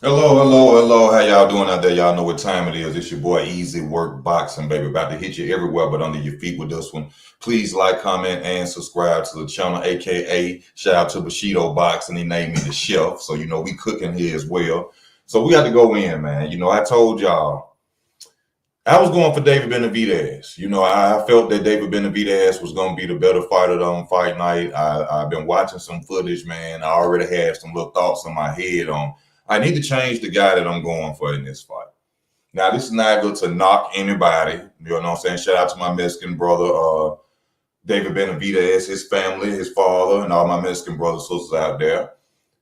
Hello. How y'all doing out there? Y'all know what time it is. It's your boy Easy Work Boxing, baby. About to hit you everywhere but under your feet with this one. Please like, comment, and subscribe to the channel, aka shout out to Bushido Boxing. He named me the chef. So we cooking here as well. So we got to go in, man. I told y'all I was going for David Benavidez. I felt that David Benavidez was going to be the better fighter on fight night. I've been watching some footage, man. I already had some little thoughts in my head on I need to change the guy that I'm going for in this fight. Now, this is not good to knock anybody. You know what I'm saying? Shout out to my Mexican brother, David Benavidez, his family, his father, and all my Mexican brothers and sisters out there.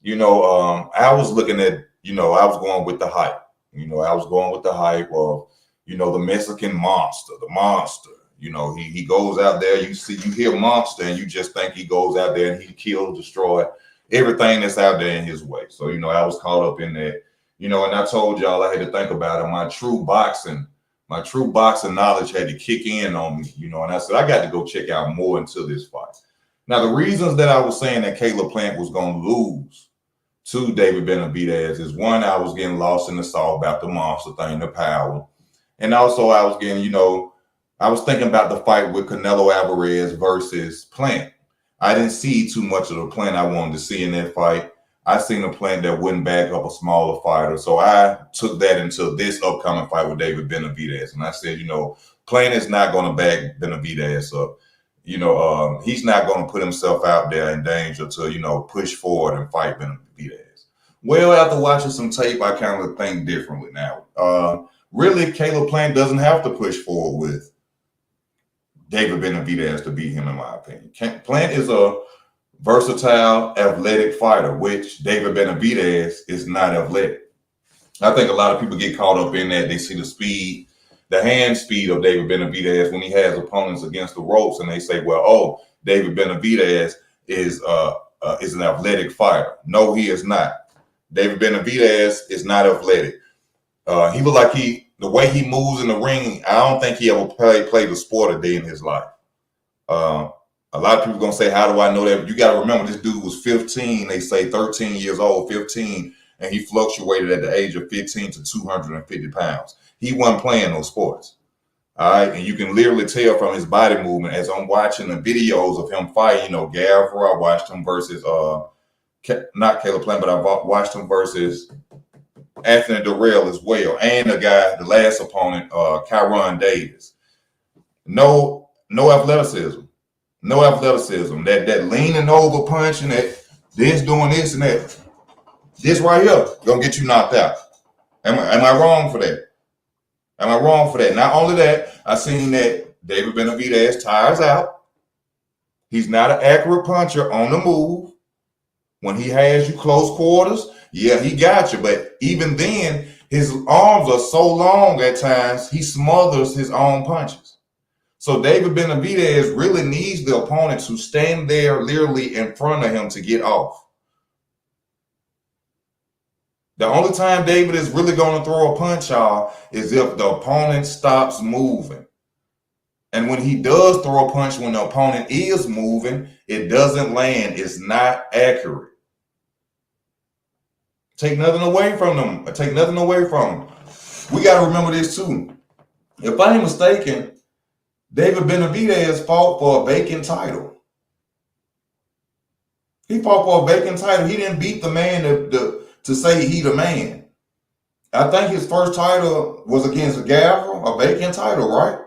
I was looking at, I was going with the hype. I was going with the hype of, the Mexican monster, the monster. He goes out there, you hear monster, and you just think he goes out there and he kills, destroy everything that's out there in his way. So, I was caught up in that, and I told y'all I had to think about it. My true boxing knowledge had to kick in on me, and I said, I got to go check out more into this fight. Now, the reasons that I was saying that Caleb Plant was going to lose to David Benavidez is one, I was getting lost in the sauce about the monster thing, the power. And also I was getting, I was thinking about the fight with Canelo Alvarez versus Plant. I didn't see too much of the Plant I wanted to see in that fight. I seen a Plant that wouldn't back up a smaller fighter. So I took that into this upcoming fight with David Benavidez. And I said, Plant is not going to back Benavidez up. He's not going to put himself out there in danger to, push forward and fight Benavidez. Well, after watching some tape, I kind of think differently now. Really, Caleb Plant doesn't have to push forward with David Benavidez to beat him, in my opinion. Plant is a versatile, athletic fighter, which David Benavidez is not athletic. I think a lot of people get caught up in that. They see the speed, the hand speed of David Benavidez when he has opponents against the ropes, and they say, well, oh, David Benavidez is an athletic fighter. No, he is not. David Benavidez is not athletic. He look like the way he moves in the ring, I don't think he ever played a sport a day in his life. A lot of people gonna say, how do I know that? But you got to remember, this dude was 15. They say 13 years old, 15, and he fluctuated at the age of 15 to 250 pounds. He wasn't playing those sports. All right, and you can literally tell from his body movement as I'm watching the videos of him fight. Gavra, I watched him versus not Caleb Plant, but I watched him versus Anthony Durrell as well, and the last opponent, Kyron Davis. No athleticism. No athleticism. That leaning over punching, that this doing this and that. This right here gonna get you knocked out. Am I wrong for that? Am I wrong for that? Not only that, I seen that David Benavidez tires out. He's not an accurate puncher on the move. When he has you close quarters, yeah, he got you. But even then, his arms are so long at times, he smothers his own punches. So David Benavidez really needs the opponent to stand there literally in front of him to get off. The only time David is really going to throw a punch, y'all, is if the opponent stops moving. And when he does throw a punch, when the opponent is moving, it doesn't land. It's not accurate. Take nothing away from them. Take nothing away from them. We got to remember this too. If I ain't mistaken, David Benavidez fought for a vacant title. He fought for a vacant title. He didn't beat the man to say he the man. I think his first title was against Gavra, a vacant title, right?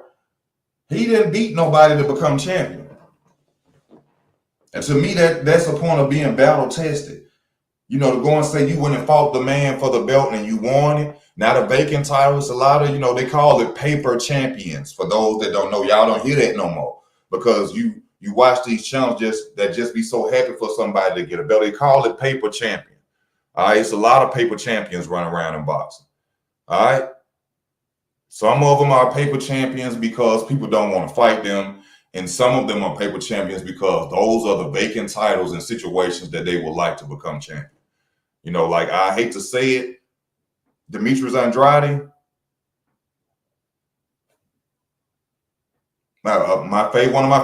He didn't beat nobody to become champion. And to me, that's the point of being battle tested. To go and say you went and fought the man for the belt and you won it. Now the vacant title is a lot of, they call it paper champions. For those that don't know, y'all don't hear that no more. Because you watch these channels just be so happy for somebody to get a belt. They call it paper champion. All right, it's a lot of paper champions running around in boxing. All right. Some of them are paper champions because people don't want to fight them. And some of them are paper champions because those are the vacant titles and situations that they would like to become champion. Like I hate to say it, Demetrius Andrade, one of my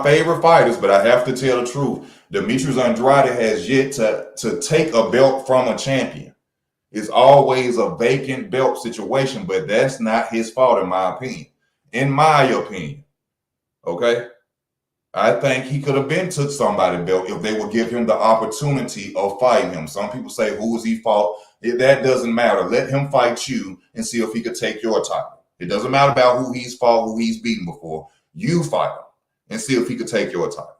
favorite fighters, but I have to tell the truth. Demetrius Andrade has yet to take a belt from a champion. It's always a vacant belt situation, but that's not his fault, in my opinion. In my opinion, okay? I think he could have been took somebody belt if they would give him the opportunity of fighting him. Some people say, who is he fought? That doesn't matter. Let him fight you and see if he could take your title. It doesn't matter about who he's fought, who he's beaten before. You fight him and see if he could take your title.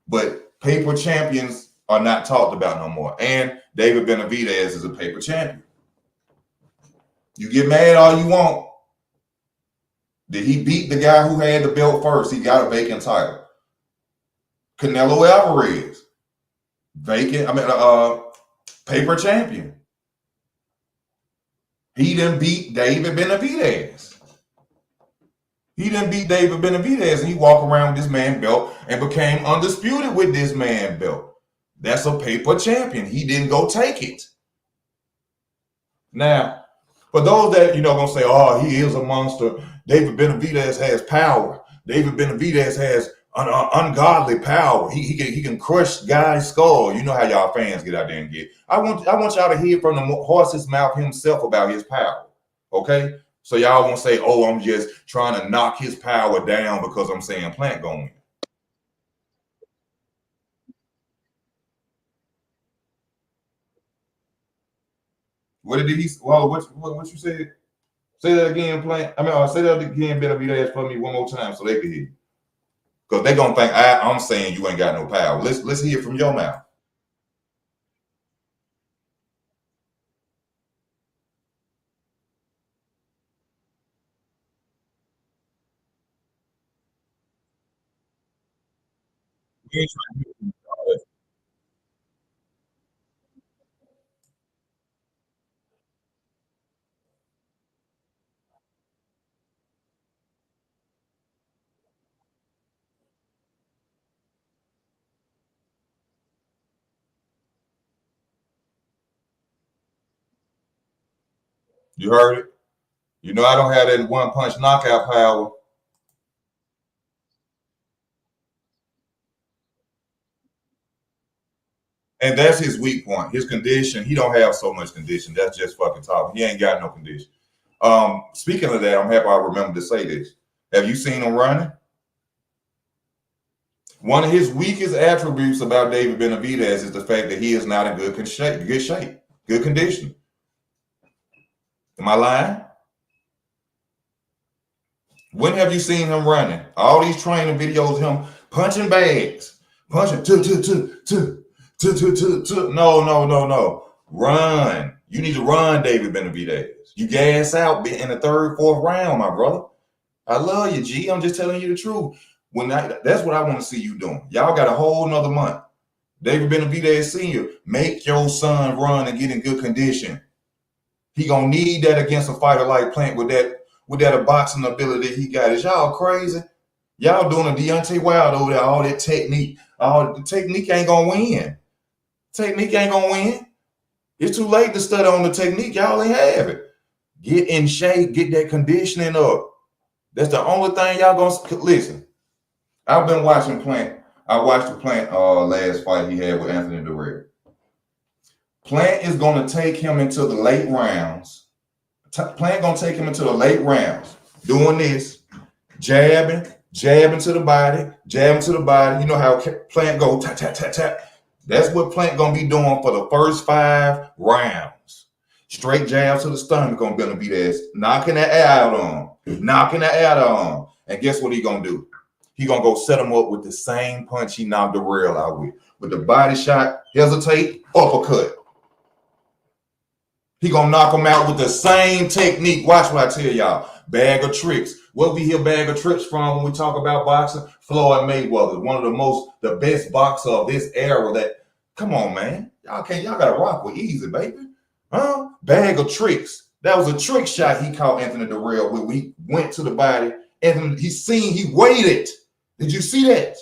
But paper champions are not talked about no more. And David Benavidez is a paper champion. You get mad all you want. Did he beat the guy who had the belt first? He got a vacant title. Canelo Alvarez, paper champion. He didn't beat David Benavidez. And he walked around with this man belt and became undisputed with this man belt. That's a paper champion. He didn't go take it. Now, for those that, gonna say, oh, he is a monster. David Benavidez has power. David Benavidez has ungodly power. He can crush guys' skull. You know how y'all fans get out there and get. I want y'all to hear from the horse's mouth himself about his power. Okay? So y'all won't say, oh, I'm just trying to knock his power down because I'm saying Plant going win. What did he? Well, what you said? Say that again, Plant. Say that again, Benavidez for me one more time so they can hear you. Because they're gonna think I'm saying you ain't got no power. Let's hear it from your mouth. You heard it. I don't have that one punch knockout power. And that's his weak point. His condition, he don't have so much condition. That's just fucking talking. He ain't got no condition. Speaking of that, I'm happy I remember to say this. Have you seen him running? One of his weakest attributes about David Benavidez is the fact that he is not in good shape, good condition. Am I lying? When have you seen him running? All these training videos of him punching bags, punching No. Run. You need to run, David Benavidez. You gas out in the third, fourth round, my brother. I love you, G. I'm just telling you the truth. That's what I want to see you doing. Y'all got a whole nother month. David Benavidez Sr., make your son run and get in good condition. He gonna need that against a fighter like Plant with that boxing ability he got. Is y'all crazy? Y'all doing a Deontay Wilder over there, all that technique. All the technique ain't gonna win. Technique ain't gonna win. It's too late to study on the technique. Y'all ain't have it. Get in shape, get that conditioning up. That's the only thing y'all gonna listen. I've been watching Plant. I watched the Plant last fight he had with Anthony Durrell. Plant is gonna take him into the late rounds. Plant gonna take him into the late rounds, doing this, jabbing to the body, jabbing to the body. You know how Plant go tap, tap, tap, tap. That's what Plant gonna be doing for the first 5 rounds. Straight jab to the stomach gonna be there, knocking that air out on. And guess what he gonna do? He gonna go set him up with the same punch he knocked Durrell out with the body shot, hesitate, uppercut. He gonna knock him out with the same technique. Watch what I tell y'all. Bag of tricks. What we hear bag of tricks from when we talk about boxing? Floyd Mayweather, one of the best boxer of this era. Come on, man. Y'all gotta rock with easy, baby. Huh? Bag of tricks. That was a trick shot he caught Anthony Durrell with. We went to the body and he waited. Did you see that?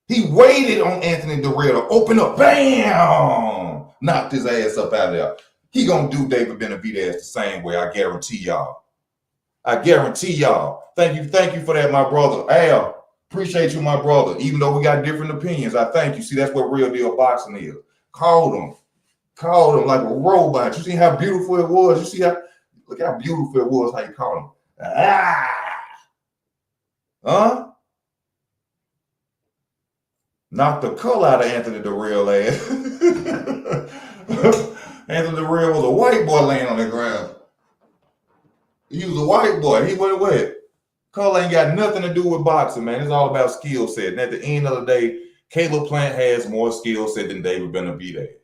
He waited on Anthony Durrell to open up. Bam! Knocked his ass up out of there. He gonna do David Benavidez the same way. I guarantee y'all. Thank you for that, my brother. Al, appreciate you, my brother. Even though we got different opinions, I thank you. See, that's what real deal boxing is. Call them. Called him like a robot. You see how beautiful it was? You see look how beautiful it was, how you called him. Huh? Knocked the color out of Anthony Durrell ass. Anthony Durrell was a white boy laying on the ground. He was a white boy. He went away. Color ain't got nothing to do with boxing, man. It's all about skill set. And at the end of the day, Caleb Plant has more skill set than David Benavidez.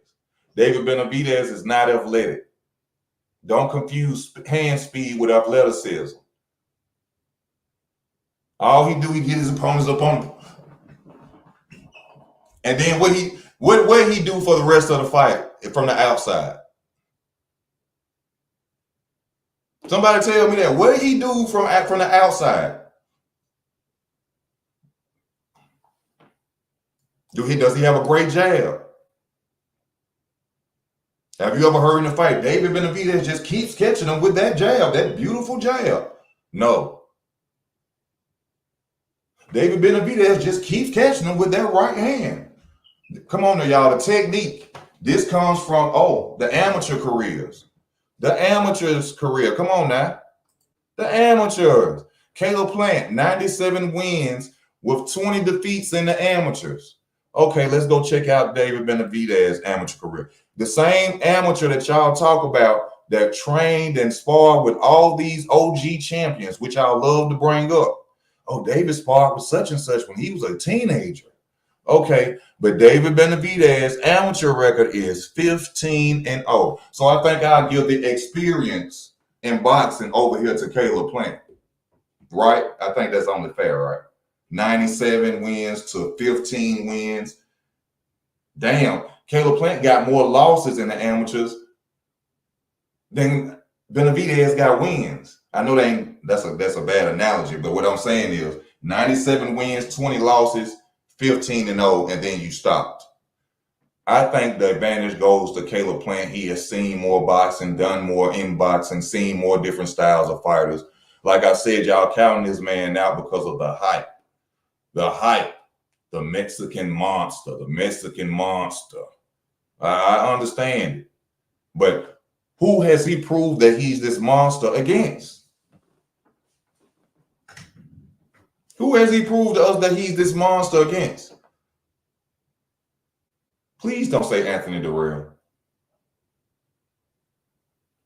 David Benavidez is not athletic. Don't confuse hand speed with athleticism. All he do, he get his opponents up on him. And then what he do for the rest of the fight from the outside? Somebody tell me that. What did he do from the outside? Does he have a great jab? Have you ever heard in the fight, David Benavidez just keeps catching him with that jab, that beautiful jab? No. David Benavidez just keeps catching him with that right hand. Come on now, y'all. The technique. This comes from, the amateur careers. The amateurs' career. Come on now. The amateurs. Caleb Plant, 97 wins with 20 defeats in the amateurs. Okay, let's go check out David Benavidez's amateur career. The same amateur that y'all talk about that trained and sparred with all these OG champions, which I love to bring up. Oh, David sparred with such and such when he was a teenager. Okay, but David Benavidez's amateur record is 15-0. So I think I'll give the experience in boxing over here to Caleb Plant. Right? I think that's only fair, right? 97 wins to 15 wins. Damn, Caleb Plant got more losses in the amateurs than Benavidez got wins. I know that's a bad analogy, but what I'm saying is 97 wins, 20 losses, 15-0, and then you stopped. I think the advantage goes to Caleb Plant. He has seen more boxing, done more in boxing, seen more different styles of fighters. Like I said, y'all counting this man out because of the hype. The hype, the Mexican monster, I understand it. But who has he proved that he's this monster against? Who has he proved to us that he's this monster against? Please don't say Anthony Durrell.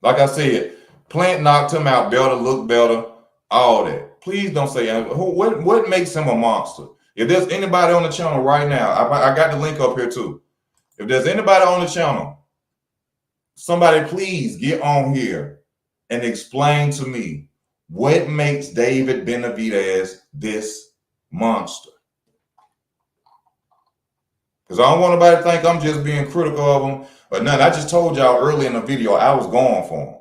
Like I said, Plant knocked him out better, looked better, all that. Please don't say what makes him a monster. If there's anybody on the channel right now, I got the link up here too. If there's anybody on the channel, somebody please get on here and explain to me what makes David Benavidez this monster. Because I don't want nobody to think I'm just being critical of him or nothing. I just told y'all early in the video I was going for him.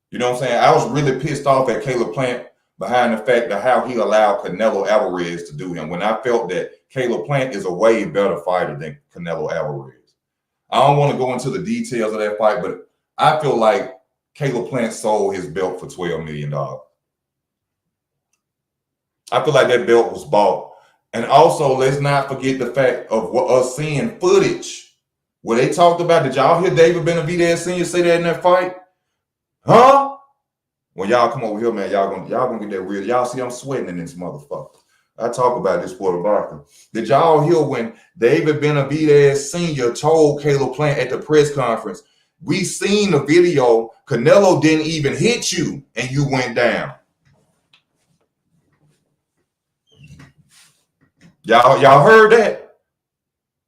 You know what I'm saying? I was really pissed off at Caleb Plant behind the fact of how he allowed Canelo Alvarez to do him when I felt that Caleb Plant is a way better fighter than Canelo Alvarez. I don't want to go into the details of that fight, but I feel like Caleb Plant sold his belt for $12 million. I feel like that belt was bought. And also, let's not forget the fact of us seeing footage where they talked about, did y'all hear David Benavidez Sr. say that in that fight? Huh? When y'all come over here, man, y'all gonna get that real. Y'all see I'm sweating in this motherfucker. I talk about this for the boxing. Did y'all hear when David Benavidez Sr. told Caleb Plant at the press conference, we seen the video, Canelo didn't even hit you and you went down. Y'all heard that?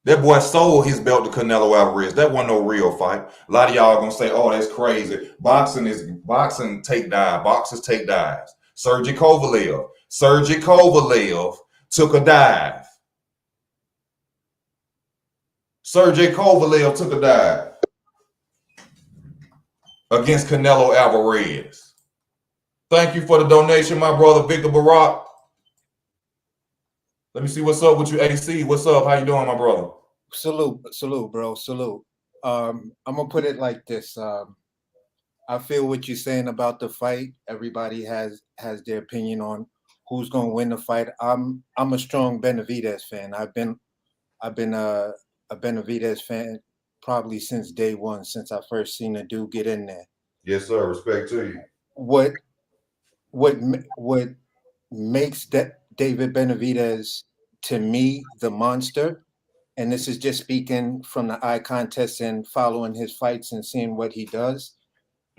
That boy sold his belt to Canelo Alvarez. That wasn't no real fight. A lot of y'all gonna say, oh, that's crazy. Boxing take dive. Boxers take dives. Sergey Kovalev took a dive. Sergey Kovalev took a dive against Canelo Alvarez. Thank you for the donation, my brother, Victor Barak. Let me see what's up with you, AC. What's up? How you doing, my brother? Salute, bro. Salute. I'm gonna put it like this. I feel what you're saying about the fight. Everybody has their opinion on who's gonna win the fight. I'm a strong Benavidez fan. I've been a Benavidez fan probably since day one, since I first seen the dude get in there. Yes, sir. Respect to you. What what makes David Benavidez to me the monster, and this is just speaking from the eye contest and following his fights and seeing what he does.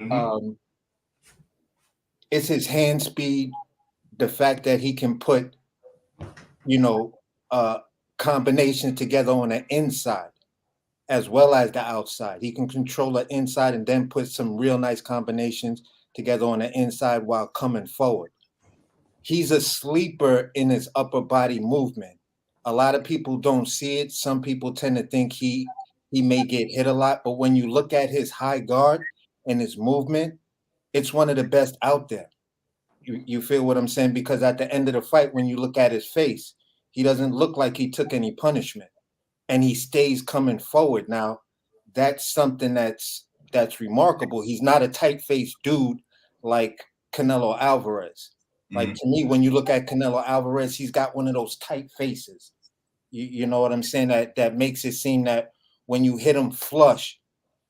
Mm-hmm. Um, it's his hand speed, the fact that he can put, you know, combinations together on the inside as well as the outside. He can control the inside and then put some real nice combinations together on the inside while coming forward. He's a sleeper in his upper body movement. A lot of people don't see it. Some people tend to think he may get hit a lot, but when you look at his high guard and his movement, it's one of the best out there. You feel what I'm saying? Because at the end of the fight, when you look at his face, he doesn't look like he took any punishment, and he stays coming forward. Now, that's something that's remarkable. He's not a tight-faced dude like Canelo Alvarez. Like, Mm-hmm. to me, when you look at Canelo Alvarez, he's got one of those tight faces. You know what I'm saying? That makes it seem that when you hit him flush,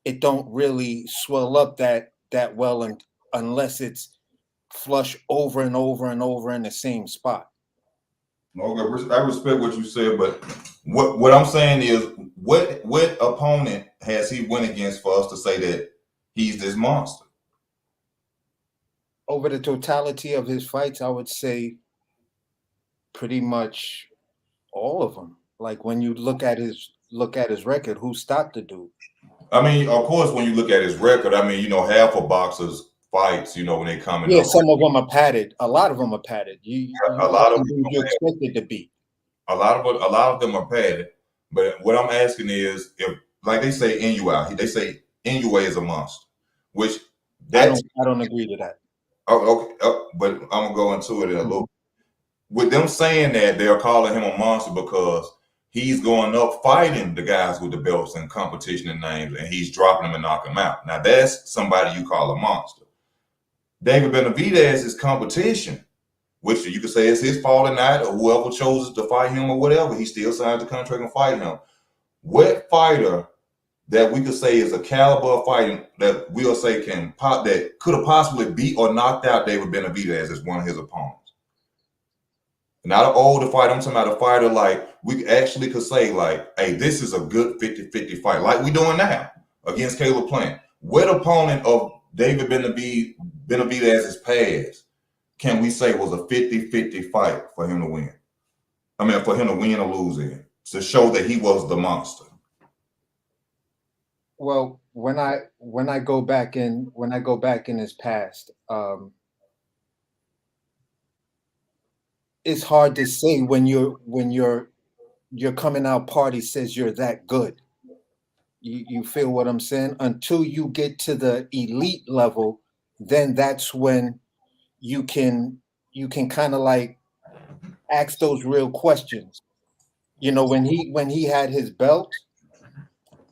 it don't really swell up that well, and unless it's flush over and over and over in the same spot. Okay, I respect what you said, but what I'm saying is, what opponent has he went against for us to say that he's this monster? Over the totality of his fights, I would say pretty much all of them. Like when you look at his record, who stopped the dude? I mean, of course, when you look at his record, I mean, half of boxers fights, when they coming Yeah, up, some of them are padded. A lot of them are padded. a You got lot of some dudes you expected to beat. a lot of them are padded. But what I'm asking is, if like they say NUI, they say NUA is a monster, which that's I don't agree to that. okay. But I'm gonna go into it in a little. With them saying that, they're calling him a monster because he's going up fighting the guys with the belts and competition and names, and he's dropping them and knocking them out. Now that's somebody you call a monster. David Benavidez is competition, which you could say is his fault or not, or whoever chooses to fight him or whatever. He still signs the contract and fight him. What fighter that we could say is a caliber of fighting that we'll say that could have possibly beat or knocked out David Benavidez as one of his opponents? Not an older fighter. I'm talking about a fighter like we actually could say like, hey, this is a good 50-50 fight, like we doing now against Caleb Plant. What opponent of David Benavidez's past can we say was a 50-50 fight for him to win? I mean, for him to win or lose in, to show that he was the monster. Well, when I go back in his past, it's hard to say when your coming out party says you're that good. You feel what I'm saying? Until you get to the elite level, then that's when you can kind of like ask those real questions. When he had his belt,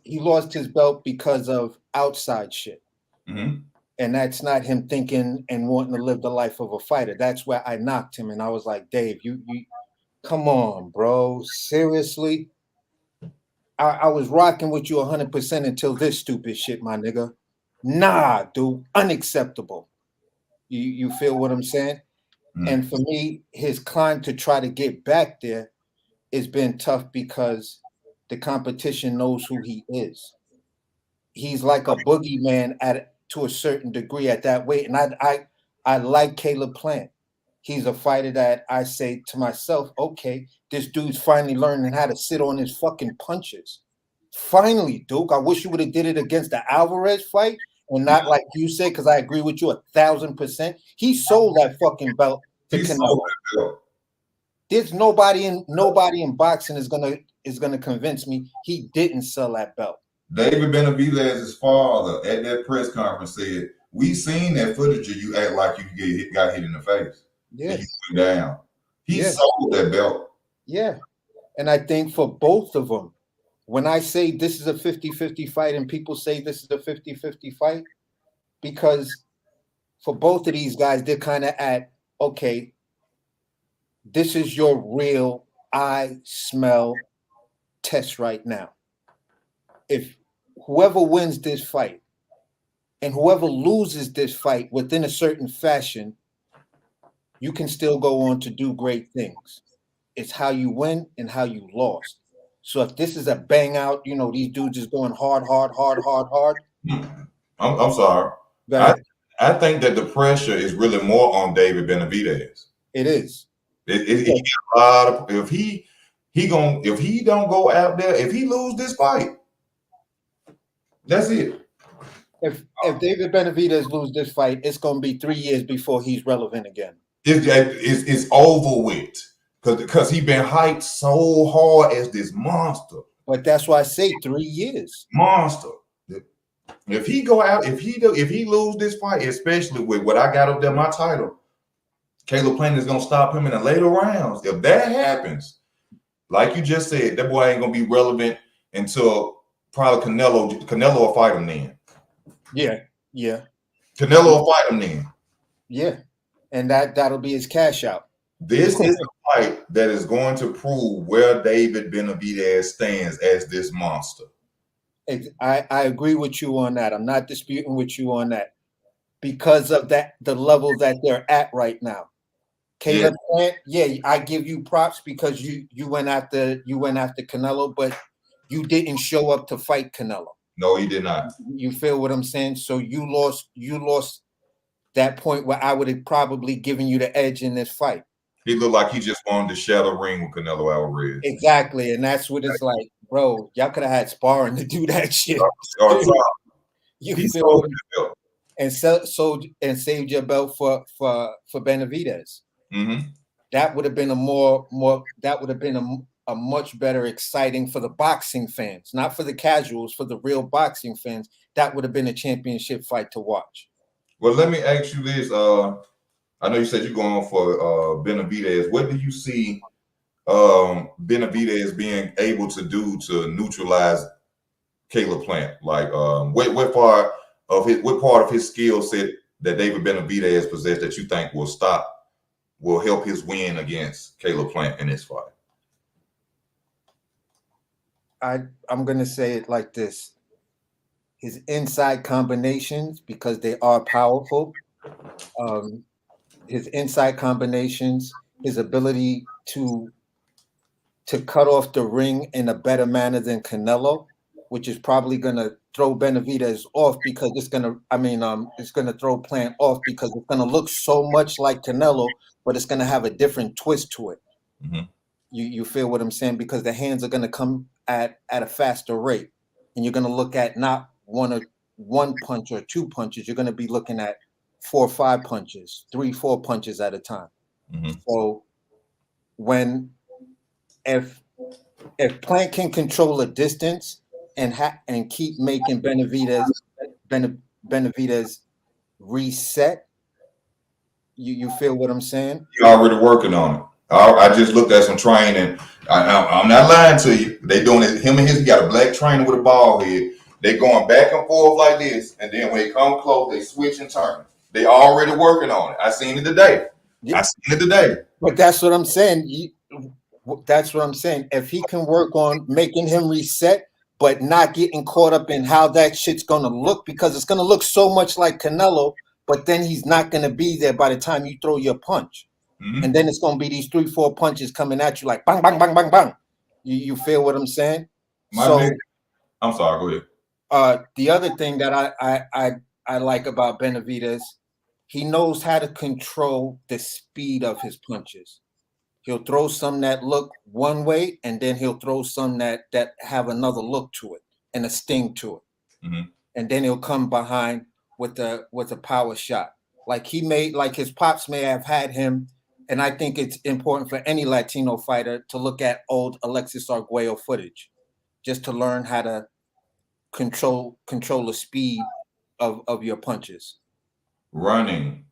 he lost his belt because of outside shit. Mm-hmm. And that's not him thinking and wanting to live the life of a fighter. That's where I knocked him, and I was like, Dave, you come on, bro. Seriously? I was rocking with you 100% until this stupid shit, my nigga. Nah, dude, unacceptable. You feel what I'm saying? Mm-hmm. And for me, his climb to try to get back there has been tough because the competition knows who he is. He's like a boogeyman to a certain degree at that weight. And I like Caleb Plant. He's a fighter that I say to myself, okay, this dude's finally learning how to sit on his fucking punches. Finally, Duke. I wish you would have did it against the Alvarez fight and not like you said, because I agree with you 1,000%. He sold that fucking belt to He sold Canelo. that belt. There's nobody in boxing is gonna convince me he didn't sell that belt. David Benavidez's father at that press conference said, "We seen that footage of you act like you got hit in the face, Yeah, and you went down." He yeah, sold that belt. yeah. And I think for both of them, when I say this is a 50-50 fight and people say this is a 50-50 fight, because for both of these guys, they're kind of at, okay, this is your real eye smell test right now. If whoever wins this fight and whoever loses this fight within a certain fashion, you can still go on to do great things. It's how you win and how you lost. So if this is a bang out, these dudes is going hard, hard, hard, hard, hard. I'm sorry. Go ahead. I think that the pressure is really more on David Benavidez. It is. He got a lot of, if he don't go out there, if he lose this fight, that's it. If David Benavidez lose this fight, it's going to be 3 years before he's relevant again. It's over with because he been hyped so hard as this monster. But that's why I say 3 years. Monster. If he go out, if he lose this fight, especially with what I got up there, my title, Caleb Plant is gonna stop him in the later rounds. If that happens, like you just said, that boy ain't gonna be relevant until probably Canelo will fight him then. Yeah. Canelo will fight him then. Yeah. And that'll be his cash out. This is a fight that is going to prove where David Benavidez stands as this monster. I agree with you on that. I'm not disputing with you on that because of that, the level that they're at right now. Caleb Plant, I give you props because you went after Canelo, but you didn't show up to fight Canelo. No, he did not. You feel what I'm saying? So you lost that point where I would have probably given you the edge in this fight. He looked like he just wanted to shadow ring with Canelo Alvarez. Exactly, and that's what it's like, bro. Y'all could have had sparring to do that shit. You feel and saved your belt for Benavidez. Mm-hmm. That would have been a much better exciting for the boxing fans, not for the casuals, for the real boxing fans. That would have been a championship fight to watch. Well, let me ask you this. I know you said you're going for Benavidez. What do you see Benavidez being able to do to neutralize Caleb Plant? Like, what part of his skill set that David Benavidez possessed that you think will help his win against Caleb Plant in this fight? I'm gonna say it like this: his inside combinations, because they are powerful. His inside combinations, his ability to cut off the ring in a better manner than Canelo, which is probably gonna throw Benavidez off because it's gonna throw Plant off because it's gonna look so much like Canelo, but it's gonna have a different twist to it. Mm-hmm. You feel what I'm saying? Because the hands are gonna come at a faster rate, and you're gonna look at not one punch or two punches. You're gonna be looking at 4 or 5 punches, 3, 4 punches at a time. Mm-hmm. So if Plant can control a distance and keep making Benavidez reset, you feel what I'm saying? You're already working on it. I just looked at some training. I'm not lying to you. They doing it. Him and he got a black trainer with a ball head. They going back and forth like this, and then when they come close, they switch and turn. They already working on it. I seen it today. Yeah. But that's what I'm saying. That's what I'm saying. If he can work on making him reset, but not getting caught up in how that shit's gonna look, because it's gonna look so much like Canelo, but then he's not gonna be there by the time you throw your punch. Mm-hmm. And then it's gonna be these 3, 4 punches coming at you like bang, bang, bang, bang, bang. You feel what I'm saying? I'm sorry, go ahead. The other thing that I like about Benavidez, he knows how to control the speed of his punches. He'll throw some that look one way, and then he'll throw some that have another look to it and a sting to it. Mm-hmm. And then he'll come behind with a power shot. Like his pops may have had him, and I think it's important for any Latino fighter to look at old Alexis Arguello footage, just to learn how to control the speed of your punches. Running.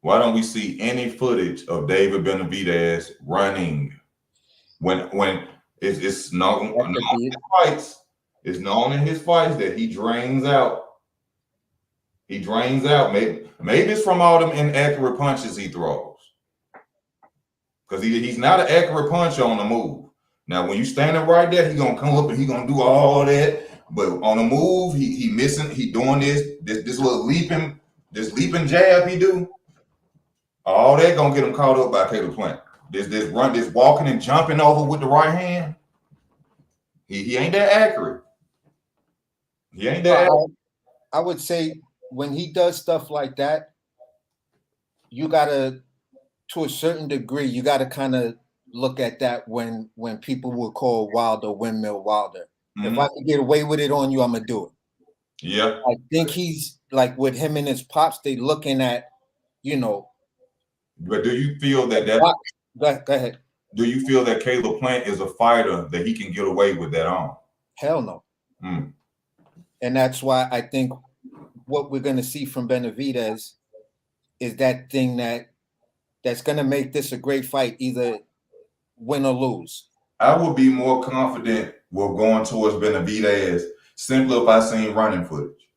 Why don't we see any footage of David Benavidez running? When it's known in his fights, it's known in his fights that he drains out. He drains out. Maybe it's from all them inaccurate punches he throws. Because he's not an accurate puncher on the move. Now, when you standing right there, he's gonna come up and he's gonna do all that. But on the move, he missing. He doing this little leaping jab he do. All that gonna get him caught up by Caleb Plant. This walking and jumping over with the right hand. He ain't that accurate. He ain't that. I would say when he does stuff like that, you gotta, to a certain degree, you gotta kind of look at that when people would call Wilder windmill Wilder. If I can get away with it on you, I'm gonna do it. Yeah. I think he's like with him and his pops, they looking at, you know. But do you feel that Go ahead. Do you feel that Caleb Plant is a fighter that he can get away with that on? Hell no. And that's why I think what we're gonna see from Benavidez is that thing that's gonna make this a great fight, either win or lose. I would be more confident with going towards Benavidez simply if I seen running footage.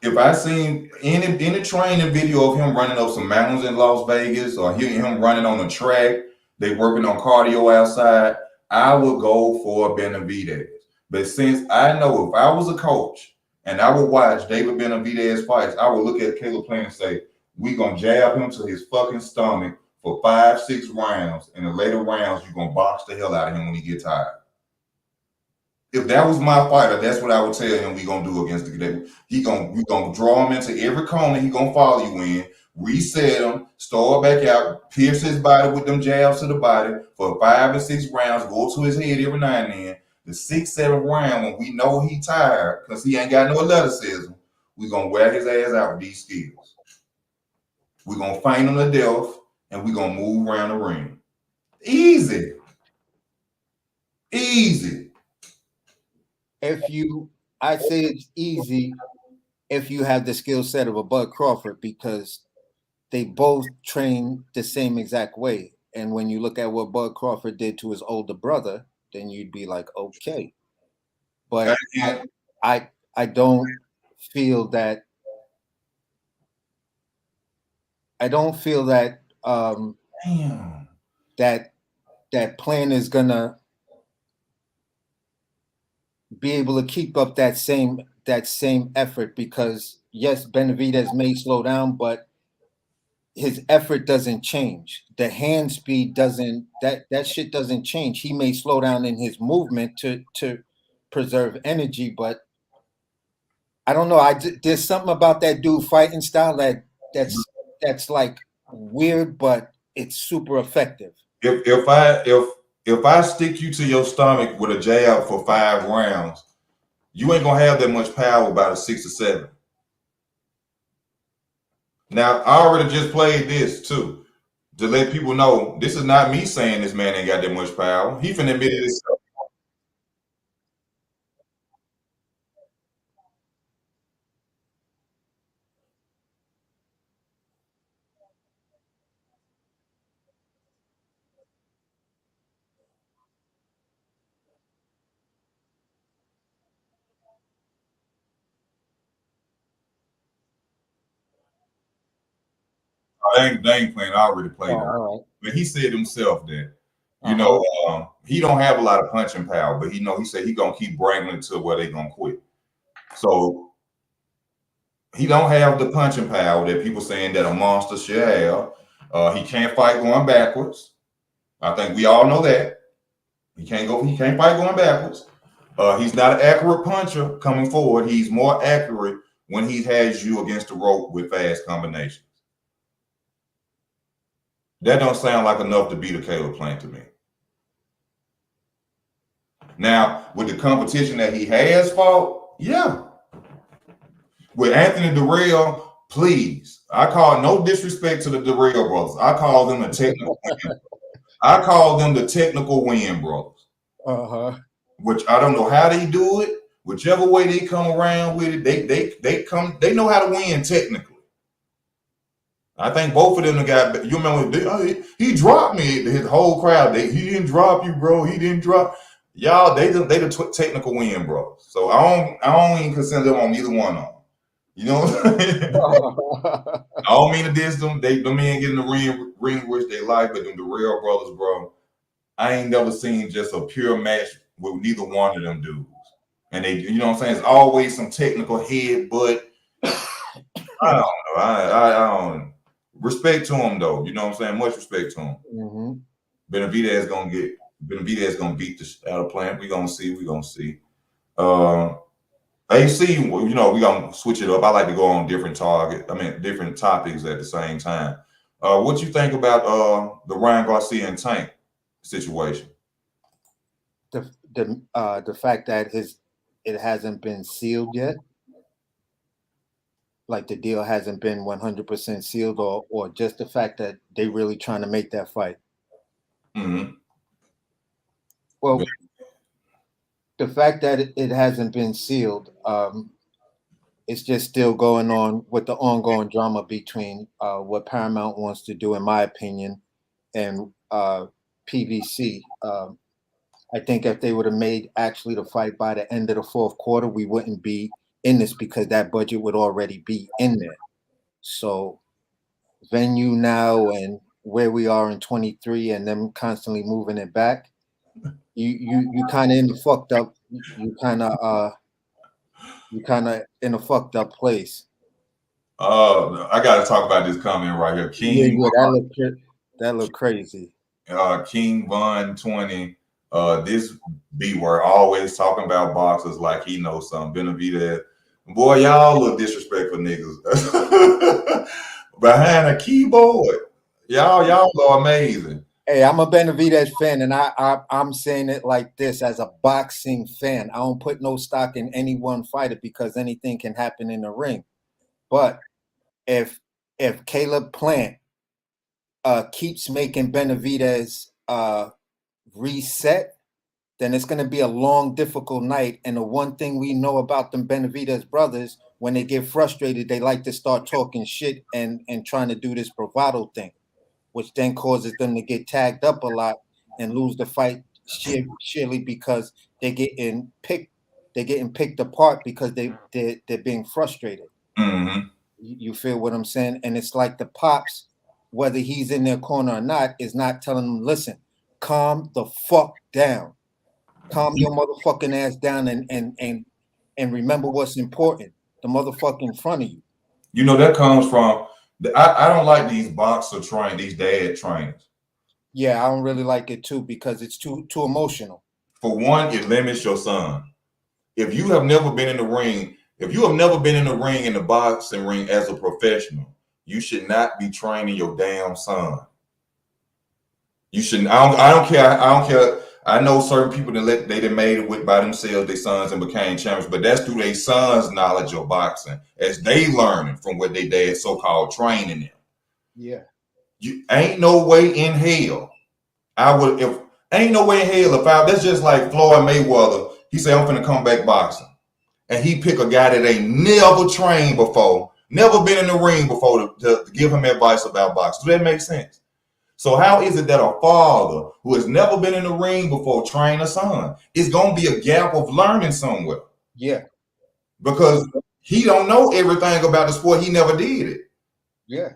If I seen any training video of him running up some mountains in Las Vegas or him running on a track, they working on cardio outside, I would go for Benavidez. But since I know if I was a coach and I would watch David Benavidez fights, I would look at Caleb Plant and say, we gonna jab him to his fucking stomach for 5-6 rounds. In the later rounds, you're gonna box the hell out of him when he gets tired. If that was my fighter, that's what I would tell him we gonna do against the David. We gonna draw him into every corner he gonna follow you in, reset him, start back out, pierce his body with them jabs to the body for 5 and 6 rounds, go to his head every now and then. The 6th, 7th round, when we know he tired because he ain't got no athleticism, we gonna wear his ass out with these skills. We're gonna feint him to death and we're gonna move around the ring. Easy. I say it's easy if you have the skill set of a Bud Crawford, because they both train the same exact way. And when you look at what Bud Crawford did to his older brother, then you'd be like, okay. But I don't feel that. I don't feel that that plan is gonna be able to keep up that same effort, because yes, Benavidez may slow down, but his effort doesn't change. The hand speed doesn't, that shit doesn't change. He may slow down in his movement to preserve energy, but I don't know. There's something about that dude fighting style that's like weird, but it's super effective. If I stick you to your stomach with a jab for 5 rounds, you ain't gonna have that much power by the 6th or 7th. Now, I already just played this too to let people know this is not me saying this man ain't got that much power. He finna admit it himself. They ain't playing. I already played it. Right. But he said himself that, you know, he don't have a lot of punching power, but he said he gonna keep bringing it to where they gonna quit. So he don't have the punching power that people saying that a monster should have. He can't fight going backwards. I think we all know that. He can't fight going backwards. He's not an accurate puncher coming forward. He's more accurate when he has you against the rope with fast combinations. That don't sound like enough to beat a Caleb Plant to me. Now, with the competition that he has fought, yeah. With Anthony Durrell, please. I call no disrespect to the Durrell brothers. I call them the technical win. I call them the technical win brothers. Which I don't know how they do it. Whichever way they come around with it, they know how to win technically. I think both of them got. You remember he dropped me. His whole crowd. He didn't drop you, bro. He didn't drop y'all. They the technical win, bro. So I don't even consider them on neither one of them. You know what I'm saying? I don't mean to diss them. The men get in the ring which they like, but them the real brothers, bro. I ain't never seen just a pure match with neither one of them dudes. and they, you know what I'm saying, it's always some technical head, but I don't know. I don't respect to him though. You know what I'm saying? Much respect to him. Mm-hmm. Benavidez gonna beat the shit out of Plant. We gonna see. We gonna see. Uh, AC, you know, we gonna switch it up. I like to go on different different topics at the same time. What you think about the Ryan Garcia and Tank situation? The fact that it hasn't been sealed yet, like the deal hasn't been 100% sealed, or just the fact that they really trying to make that fight. Mm-hmm. Well, the fact that it hasn't been sealed, it's just still going on with the ongoing drama between what Paramount wants to do, in my opinion, and PVC. I think if they would have made actually the fight by the end of the fourth quarter, we wouldn't be in this because that budget would already be in there. So venue now and where we are in 23 and them constantly moving it back, you kind of in the fucked up. You kind of in a fucked up place. I got to talk about this comment right here. King, That look crazy. King Von 20. This B word always talking about boxers like he knows something. Benavidez, boy, y'all look disrespectful niggas behind a keyboard. Y'all are amazing. Hey, I'm a Benavidez fan, and I'm saying it like this as a boxing fan. I don't put no stock in any one fighter because anything can happen in the ring. But if Caleb Plant keeps making Benavidez reset, then it's going to be a long, difficult night. And the one thing we know about them Benavidez brothers, when they get frustrated, they like to start talking shit and trying to do this bravado thing, which then causes them to get tagged up a lot and lose the fight sheerly because they're getting picked apart because they're being frustrated. Mm-hmm. You feel what I'm saying? And it's like the pops, whether he's in their corner or not, is not telling them, listen, calm the fuck down. Calm your motherfucking ass down and remember what's important. The motherfucker in front of you. You know, that comes from I don't like these these dad trainers. Yeah, I don't really like it too because it's too emotional. For one, it limits your son. If you have never been in the ring, if you have never been in the ring, in the boxing ring as a professional, you should not be training your damn son. You shouldn't. I don't care. I don't care. I know certain people that they made it by themselves, their sons, and became champions, but that's through their sons' knowledge of boxing as they learning from what they dad so-called training them. Yeah. You ain't no way in hell. Ain't no way in hell if that's just like Floyd Mayweather. He said, I'm finna come back boxing. And he pick a guy that ain't never trained before, never been in the ring before to give him advice about boxing. Does that make sense? So how is it that a father who has never been in the ring before train a son? It's going to be a gap of learning somewhere. Yeah. Because he don't know everything about the sport. He never did it. Yeah.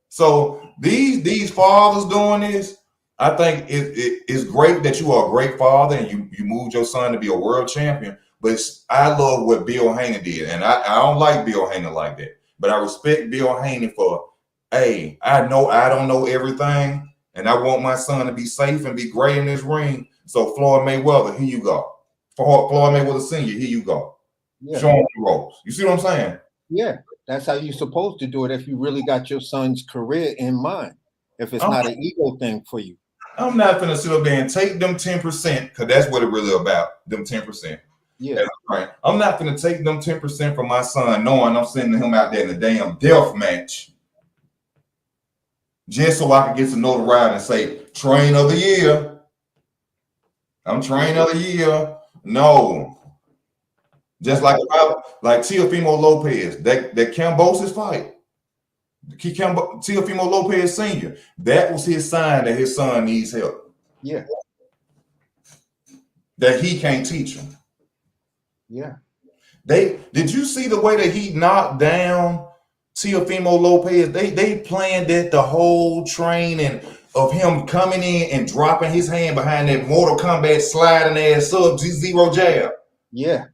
So these fathers doing this, I think it's great that you are a great father and you moved your son to be a world champion. But I love what Bill Haney did. And I don't like Bill Haney like that. But I respect Bill Haney for, hey, I know I don't know everything. And I want my son to be safe and be great in this ring. So Floyd Mayweather, here you go. For Floyd Mayweather Sr., here you go. Yeah. Show him the ropes. You see what I'm saying? Yeah. That's how you're supposed to do it if you really got your son's career in mind. If it's not an ego thing for you. I'm not going to sit up there and take them 10% because that's what it really about, them 10%. Yeah. That's right. I'm not going to take them 10% from my son knowing I'm sending him out there in a damn death match. Just so I can get some notoriety and say, train of the year. I'm train of the year. No. Just like Teofimo Lopez, that Cambosis fight. Teofimo Lopez Sr., that was his sign that his son needs help. Yeah. That he can't teach him. Yeah. Did you see the way that he knocked down Teofimo Lopez? They planned that the whole training of him coming in and dropping his hand behind that Mortal Kombat sliding ass Sub-Zero jab. Yeah.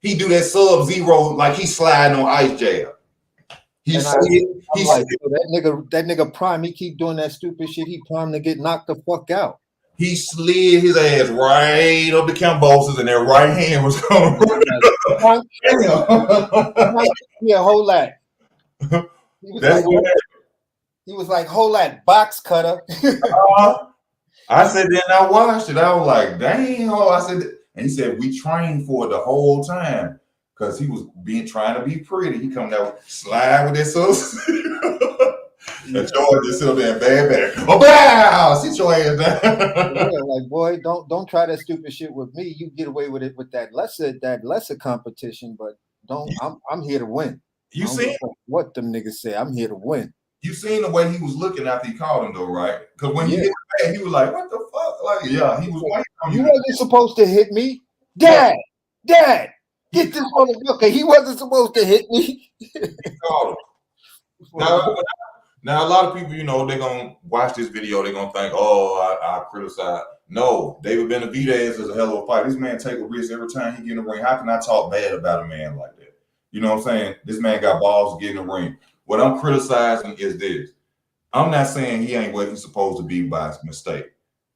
He do that Sub-Zero like he sliding on ice jab. He And slid. I'm He like, slid. yo, that nigga Prime, he keep doing that stupid shit. He Prime to get knocked the fuck out. He slid his ass right up the cambosis, and that right hand was going. Like, yeah, hold that. He was That's like, what he was like, hold that box cutter. I said. Then I watched it. I was like, dang. Oh, I said, and he said we trained for it the whole time because he was trying to be pretty. He come down slide with that sauce. And George just sit up there and bad. Oh, wow! Sit your ass down. Yeah, like boy, don't try that stupid shit with me. You get away with it with that lesser competition, but don't. I'm here to win. You I don't give seen a fuck what them niggas say. I'm here to win. you seen the way he was looking after he called him though, right? Because when he Yeah. hit the bag, he was like, "What the fuck?" Like, yeah, he was waiting on You you. wasn't supposed to hit me, Dad. Dad, get this motherfucker. He wasn't supposed to hit me. He called him. Now, a lot of people, they're gonna watch this video. They're gonna think, "Oh, I criticize." No, David Benavidez is a hell of a fight. This man take a risk every time he get in the ring. How can I talk bad about a man like that? You know what I'm saying? This man got balls to get in the ring. What I'm criticizing is this. I'm not saying he ain't where he's supposed to be by mistake.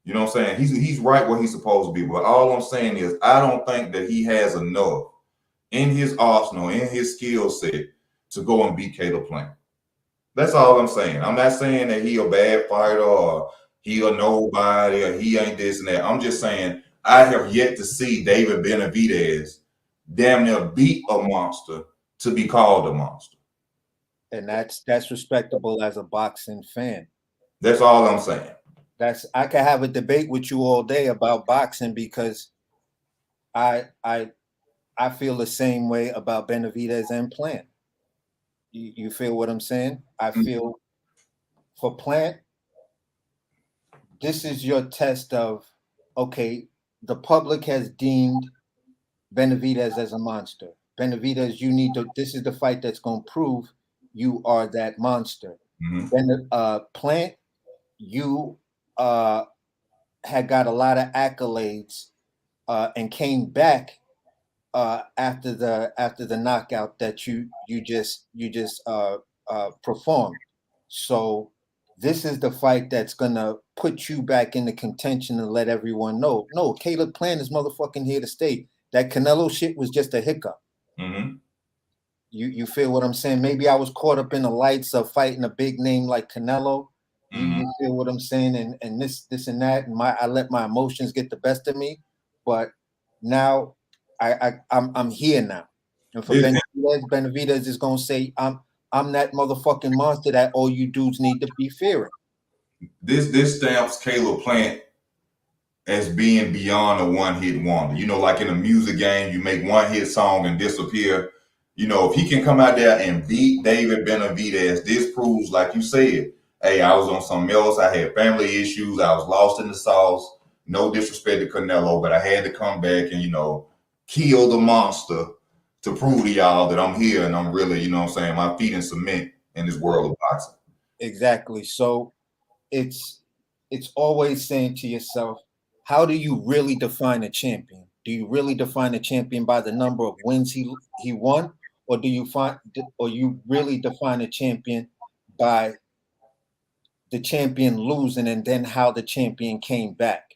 You know what I'm saying? He's right where he's supposed to be. But all I'm saying is I don't think that he has enough in his arsenal, in his skill set to go and beat Caleb Plant. That's all I'm saying. I'm not saying that he a bad fighter or he a nobody or he ain't this and that. I'm just saying I have yet to see David Benavidez damn near beat a monster to be called a monster. And that's respectable as a boxing fan. That's all I'm saying. I could have a debate with you all day about boxing because I feel the same way about Benavidez and Plant. You feel what I'm saying? I feel for Plant, this is your test of okay, the public has deemed Benavidez as a monster. Benavidez, you need to. This is the fight that's going to prove you are that monster. Then Plant, you had got a lot of accolades and came back after the knockout that you just performed. So this is the fight that's gonna put you back in the contention and let everyone know. No, Caleb Plant is motherfucking here to stay. That Canelo shit was just a hiccup. Mm-hmm. You feel what I'm saying? Maybe I was caught up in the lights of fighting a big name like Canelo. You feel what I'm saying? And this and that, and I let my emotions get the best of me. But now I'm here now. And for Benavidez is gonna say, I'm that motherfucking monster that all you dudes need to be fearing. This stamps Caleb Plant as being beyond a one-hit wonder. Like in a music game, you make one hit song and disappear. If he can come out there and beat David Benavidez, this proves, like you said, hey, I was on something else. I had family issues. I was lost in the sauce. No disrespect to Canelo, but I had to come back and, kill the monster to prove to y'all that I'm here and I'm really, my feet in cement in this world of boxing. Exactly. So it's always saying to yourself, how do you really define a champion? Do you really define a champion by the number of wins he won, or do you really define a champion by the champion losing and then how the champion came back?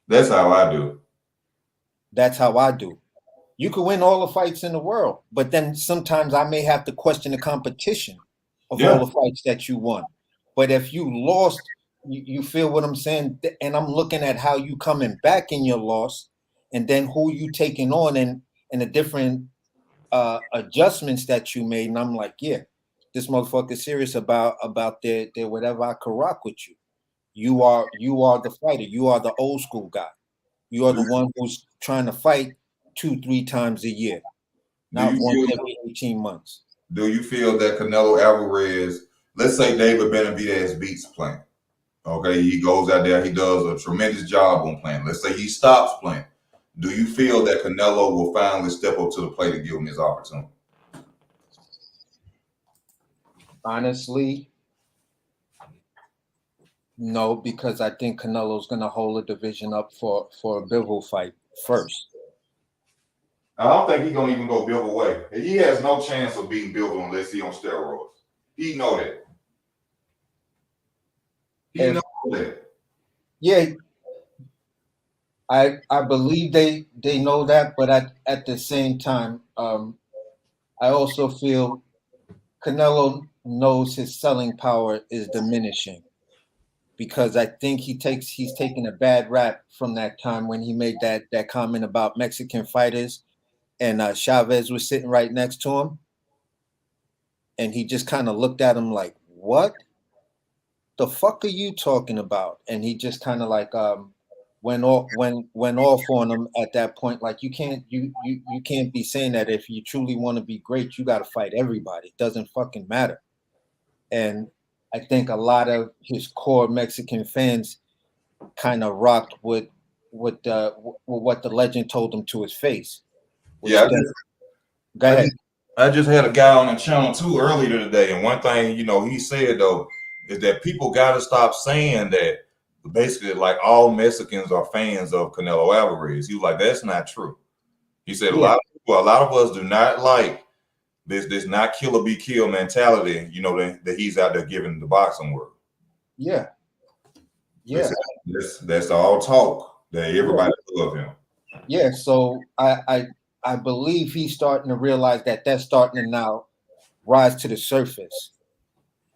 That's how I do. That's how I do. You could win all the fights in the world, but then sometimes I may have to question the competition of all the fights that you won. But if you lost, you feel what I'm saying? And I'm looking at how you coming back in your loss and then who you taking on and the different adjustments that you made. And I'm like, yeah, this motherfucker is serious about their whatever. I could rock with you. You are the fighter. You are the old school guy. You are the one who's trying to fight 2-3 times a year, not once every 18 months. Do you feel that Canelo Alvarez, let's say David Benavidez beats Plant, okay, he goes out there, he does a tremendous job on Plant. Let's say he stops Plant. Do you feel that Canelo will finally step up to the plate to give him his opportunity? Honestly, no, because I think Canelo's going to hold a division up for a Bivol fight first. I don't think he's gonna even go Bill away. He has no chance of beating Bill unless he on steroids. He know that. He know that. Yeah, I believe they know that, but at the same time, I also feel Canelo knows his selling power is diminishing because I think he's taking a bad rap from that time when he made that comment about Mexican fighters and Chavez was sitting right next to him, and he just kind of looked at him like, "What the fuck are you talking about?" And he just kind of like went off on him at that point. Like you can't be saying that. If you truly want to be great, you got to fight everybody. It doesn't fucking matter. And I think a lot of his core Mexican fans kind of rocked with what the legend told him to his face. Yeah, Go ahead. I just had a guy on the channel too earlier today, and one thing he said though is that people got to stop saying that basically like all Mexicans are fans of Canelo Alvarez. He was like, that's not true. He said Yeah. a lot of us do not like this not kill or be killed mentality. That he's out there giving the boxing world. Yeah. Yeah. That's all talk. That everybody love him. Yeah. So I believe he's starting to realize that that's starting to now rise to the surface.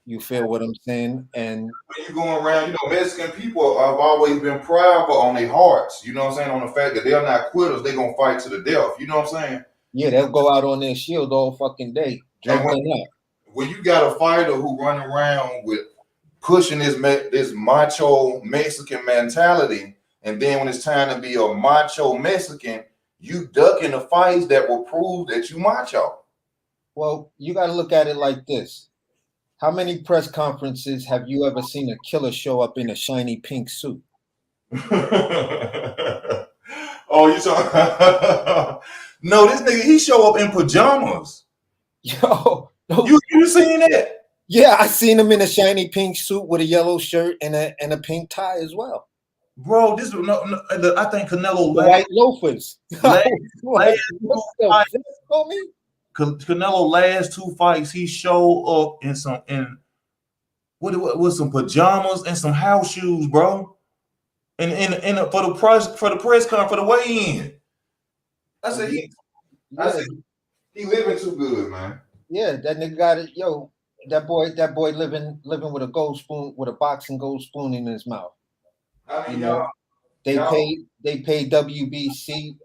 You feel what I'm saying? And When you going around, Mexican people have always been proud, but on their hearts, you know what I'm saying, on the fact that they're not quitters, they're gonna fight to the death. You know what I'm saying? yeah, they'll go out on their shield all fucking day, drunk or not. When you got a fighter who run around with pushing this macho Mexican mentality, and then when it's time to be a macho Mexican, you ducking the fights that will prove that you macho. Well, you got to look at it like this. How many press conferences have you ever seen a killer show up in a shiny pink suit? Oh, you talking? No, this nigga, he show up in pajamas. Yo, no. You seen that? Yeah, I seen him in a shiny pink suit with a yellow shirt and a pink tie as well. Bro, this I think Canelo White loafers. Canelo last two fights, he showed up in some pajamas and some house shoes, bro. And for the press conference, for the weigh-in. I said he living too good, man. Yeah, that nigga got it. Yo, that boy living with a gold spoon, with a boxing gold spoon in his mouth. I mean, they paid WBC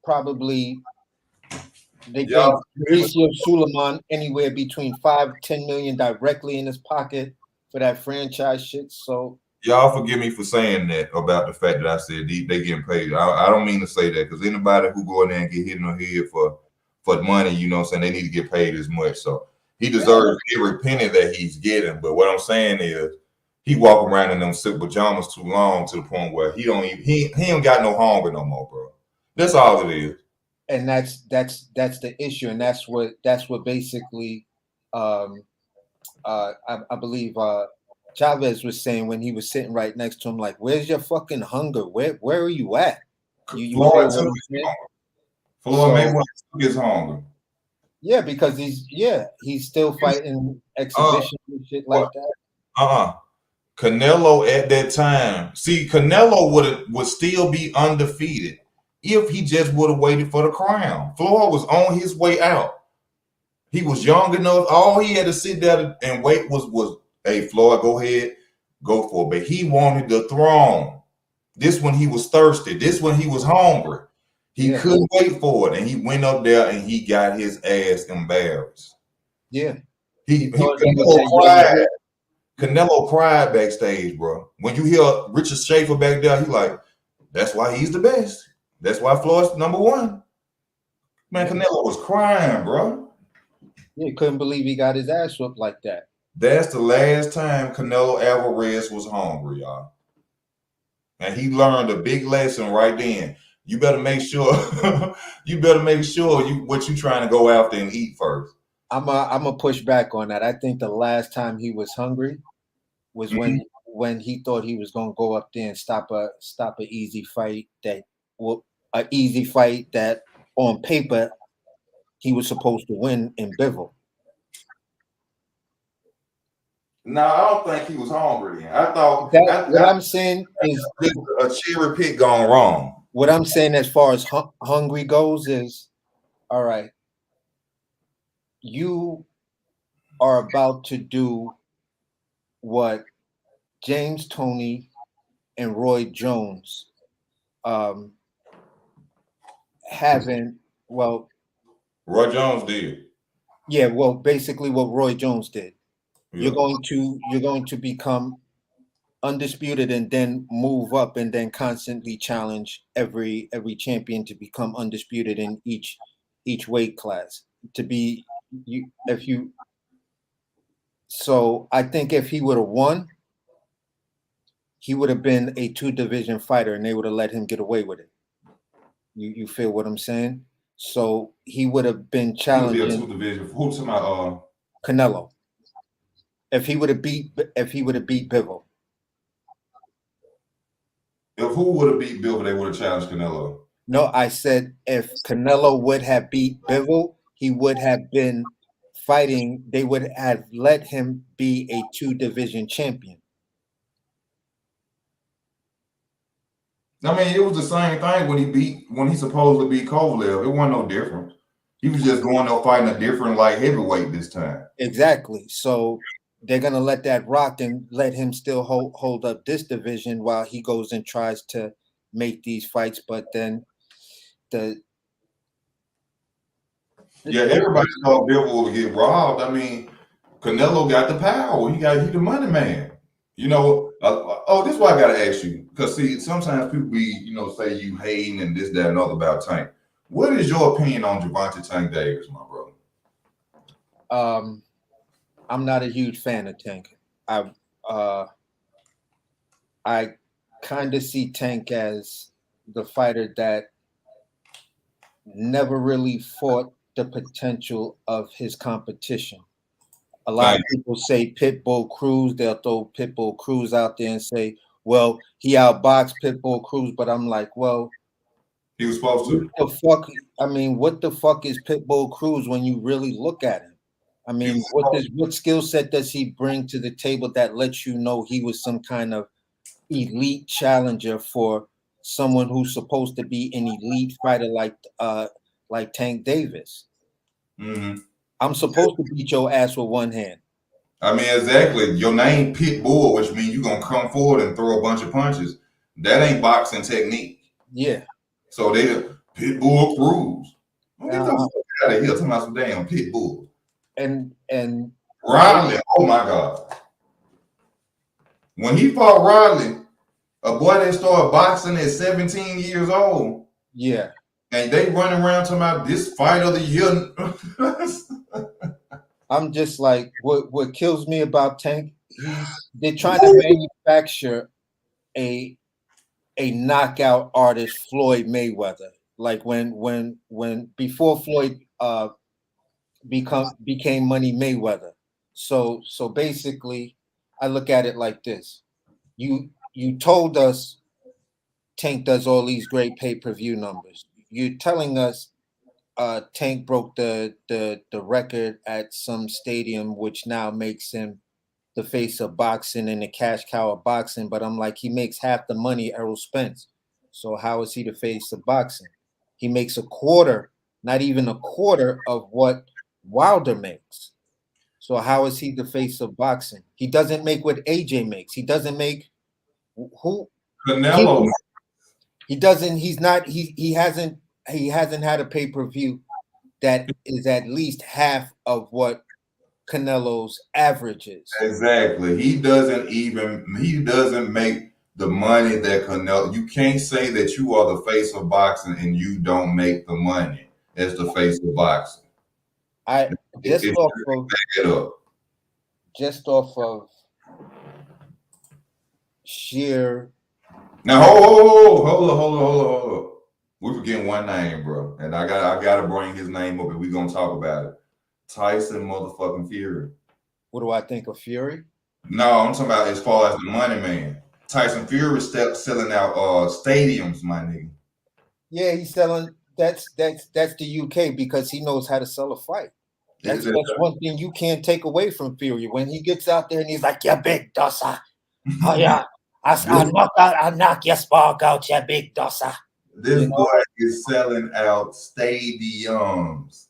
probably they paid Mauricio Suleiman anywhere between 5-10 million directly in his pocket for that franchise shit. So y'all forgive me for saying that about the fact that I said they getting paid. I don't mean to say that because anybody who go in there and get hit in the head for the money, you know what I'm saying, they need to get paid as much. So he deserves every penny that he's getting. But what I'm saying is he walk around in them silk pajamas too long to the point where he ain't got no hunger no more, bro. That's all it is. And that's the issue, and that's what basically I believe Chavez was saying when he was sitting right next to him, like, "Where's your fucking hunger? Where are you at?" You Floyd Mayweather took his hunger. Yeah, because he's still fighting exhibition and shit like that. Canelo at that time. See, Canelo would still be undefeated if he just would have waited for the crown. Floyd was on his way out. He was young enough. All he had to sit there and wait was hey, Floyd, go ahead, go for it. But he wanted the throne. This when he was thirsty. This when he was hungry. He couldn't wait for it. And he went up there and he got his ass embarrassed. Yeah. Canelo cried backstage, bro. When you hear Richard Schaefer back there, he like, that's why he's the best. That's why Floyd's number one. Man, Canelo was crying, bro. Yeah, he couldn't believe he got his ass whooped like that. That's the last time Canelo Alvarez was hungry, y'all. And he learned a big lesson right then. You better make sure what you trying to go after and eat first. I'm a push back on that. I think the last time he was hungry was when he thought he was gonna go up there and stop a easy fight that on paper, he was supposed to win in Bivol. No, I don't think he was hungry. I thought What I'm saying is a cherry pick gone wrong. What I'm saying as far as hungry goes is, all right, you are about to do what James Toney and Roy Jones haven't. Well, Roy Jones did. yeah. Well, basically, what Roy Jones did. Yeah. You're going to become undisputed and then move up and then constantly challenge every champion to become undisputed in each weight class. To be you if you. So I think if he would have won, he would have been a 2-division fighter, and they would have let him get away with it. You feel what I'm saying? So he would have been challenging 2-division. Who's about Canelo. If he would have beat Bivol. If who would have beat Bill, they would have challenged Canelo. No, I said if Canelo would have beat Bivol, he would have been fighting. They would have let him be a 2-division champion. I mean, it was the same thing when he supposed to beat Kovalev. It wasn't no different. He was just going there fighting a different light heavyweight this time. Exactly. So they're gonna let that rock and let him still hold up this division while he goes and tries to make these fights. But then everybody thought Bill would get robbed. I mean, Canelo got the power. He the money man. You know. This is why I gotta ask you, because see, sometimes people say you hating and this, that, and other about Tank. What is your opinion on Gervonta Tank Davis, my brother? I'm not a huge fan of Tank. I kind of see Tank as the fighter that never really fought the potential of his competition. A lot of people say Pitbull Cruz. They'll throw Pitbull Cruz out there and say, well, he outboxed Pitbull Cruz. But I'm like, well, he was supposed to. What the fuck is Pitbull Cruz when you really look at him? I mean, what skill set does he bring to the table that lets you know he was some kind of elite challenger for someone who's supposed to be an elite fighter like Tank Davis? Mm-hmm. I'm supposed to beat your ass with one hand. I mean, exactly. Your name Pitbull, which means you're gonna come forward and throw a bunch of punches. That ain't boxing technique. Yeah. So they Pitbull Cruz. Get the fuck out of here talking about some damn Pitbull. And Riley, oh my God. When he fought Riley, a boy that started boxing at 17 years old. Yeah. And they running around talking about this fight of the year. I'm just like, what kills me about Tank, they're trying to manufacture a knockout artist, Floyd Mayweather. Like when before Floyd became Money Mayweather. So basically, I look at it like this. You told us Tank does all these great pay-per-view numbers. You're telling us Tank broke the record at some stadium, which now makes him the face of boxing and the cash cow of boxing. But I'm like, he makes half the money Errol Spence. So how is he the face of boxing? He makes a quarter, not even a quarter of what Wilder makes. So how is he the face of boxing? He doesn't make what AJ makes. He doesn't make who Canelo. He doesn't. He's not. He hasn't had a pay-per-view that is at least half of what Canelo's average is. Exactly. He doesn't make the money that Canelo. You can't say that you are the face of boxing and you don't make the money as the face of boxing. Just off of sheer. Now hold on. We're forgetting one name, bro, and I gotta bring his name up, and we're gonna talk about it. Tyson motherfucking Fury. What do I think of Fury? No, I'm talking about as far as the money man. Tyson Fury selling out stadiums, my nigga. Yeah, he's selling. that's the UK because he knows how to sell a fight. That's one thing you can't take away from Fury. When he gets out there and he's like, "Yeah, big dossa, oh yeah, I knock your spark out, yeah, big dossa." This boy is selling out stadiums.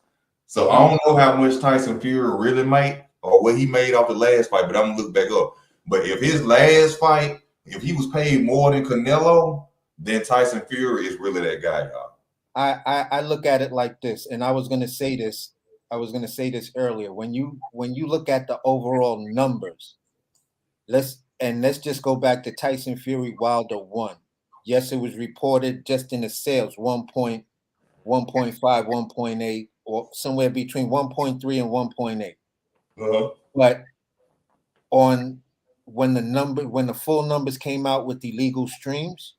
So I don't know how much Tyson Fury really made or what he made off the last fight, but I'm gonna look back up. But if his last fight, if he was paid more than Canelo, then Tyson Fury is really that guy, y'all. I look at it like this, and I was gonna say this. I was gonna say this earlier. When you look at the overall numbers, let's just go back to Tyson Fury Wilder 1. Yes, it was reported just in the sales 1.5, 1.8, or somewhere between 1.3 and 1.8. But when the full numbers came out with the legal streams,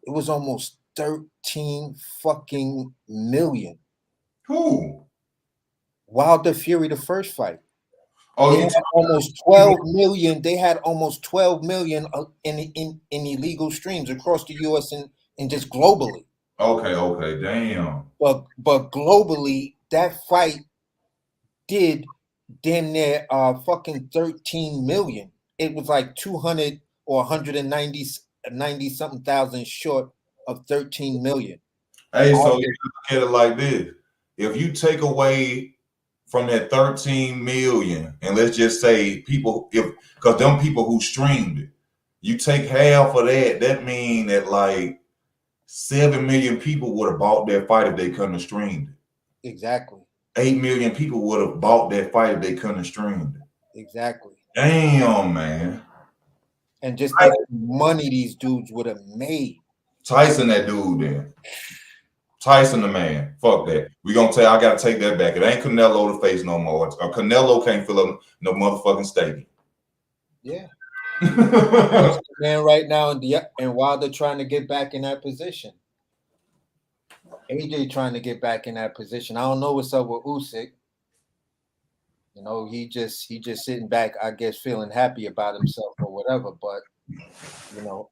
it was almost 13 fucking million. Who? Wilder Fury, the first fight. Oh, they had almost 12 million. They had almost 12 million in illegal streams across the U.S. and just globally. Okay, damn. But globally, that fight did damn near fucking 13 million. It was like 200 or 190 something thousand short of 13 million. Hey, so you look at it like this: if you take away from that 13 million, and let's just say people, because them people who streamed it, you take half of that, that means that like 7 million people would have bought that fight if they couldn't have streamed it. Exactly. 8 million people would have bought that fight if they couldn't have streamed it. Exactly. Damn, man. And just think the money these dudes would have made. Tyson, that dude, then. Tyson, the man. Fuck that. I gotta take that back. It ain't Canelo to face no more. Canelo can't fill up no motherfucking stadium. Yeah. Man, right now, and while they're trying to get back in that position, AJ trying to get back in that position. I don't know what's up with Usyk. You know, he just sitting back, I guess, feeling happy about himself or whatever. But you know,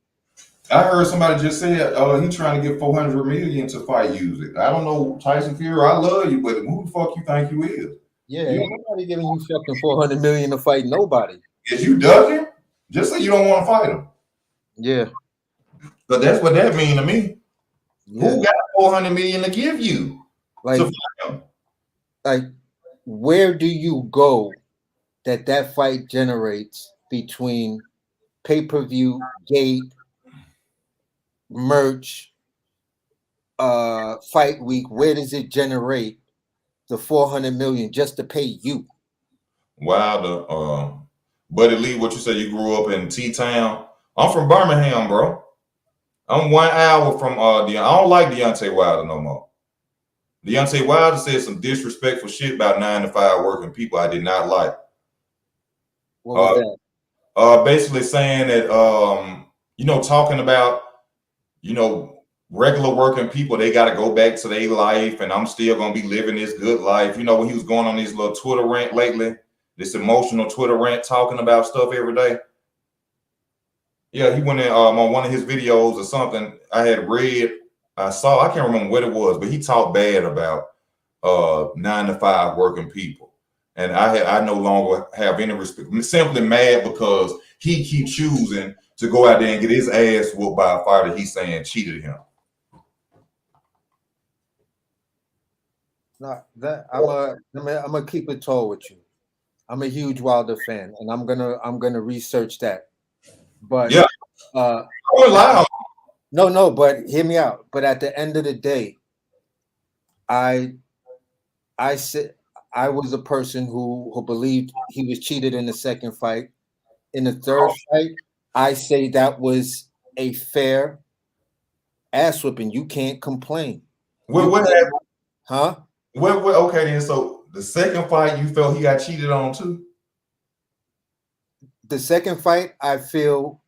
I heard somebody just say, he trying to get 400 million to fight Usyk. I don't know, Tyson Fury, I love you, but who the fuck you think you is? Yeah, ain't nobody giving you fucking 400 million to fight nobody. Is you ducking? Just say you don't want to fight him. Yeah. But that's what that mean to me. Yeah. Who got 400 million to give you? Like, to fight him? Like, where do you go that fight generates between pay-per-view, gate, merch, fight week? Where does it generate the 400 million just to pay you? Wow, Buddy Lee, what you say? You grew up in T-Town. I'm from Birmingham, bro. I'm 1 hour from I don't like Deontay Wilder no more. Deontay Wilder said some disrespectful shit about 9 to 5 working people I did not like. What was that? Basically saying that talking about regular working people, they got to go back to their life, and I'm still gonna be living this good life. When he was going on these little Twitter rant lately, this emotional Twitter rant talking about stuff every day. Yeah, he went in on one of his videos or something. I can't remember what it was, but he talked bad about 9 to 5 working people. And I no longer have any respect. I'm simply mad because he keeps choosing to go out there and get his ass whooped by a fighter he's saying cheated him. No, I'm gonna keep it tall with you. I'm a huge Wilder fan, and I'm gonna research that. But yeah, no, but hear me out. But at the end of the day, I said I was a person who believed he was cheated in the second fight. In the third fight, I say that was a fair ass whipping. You can't complain. What happened? Huh? Okay, then. So the second fight, you felt he got cheated on too? The second fight, I feel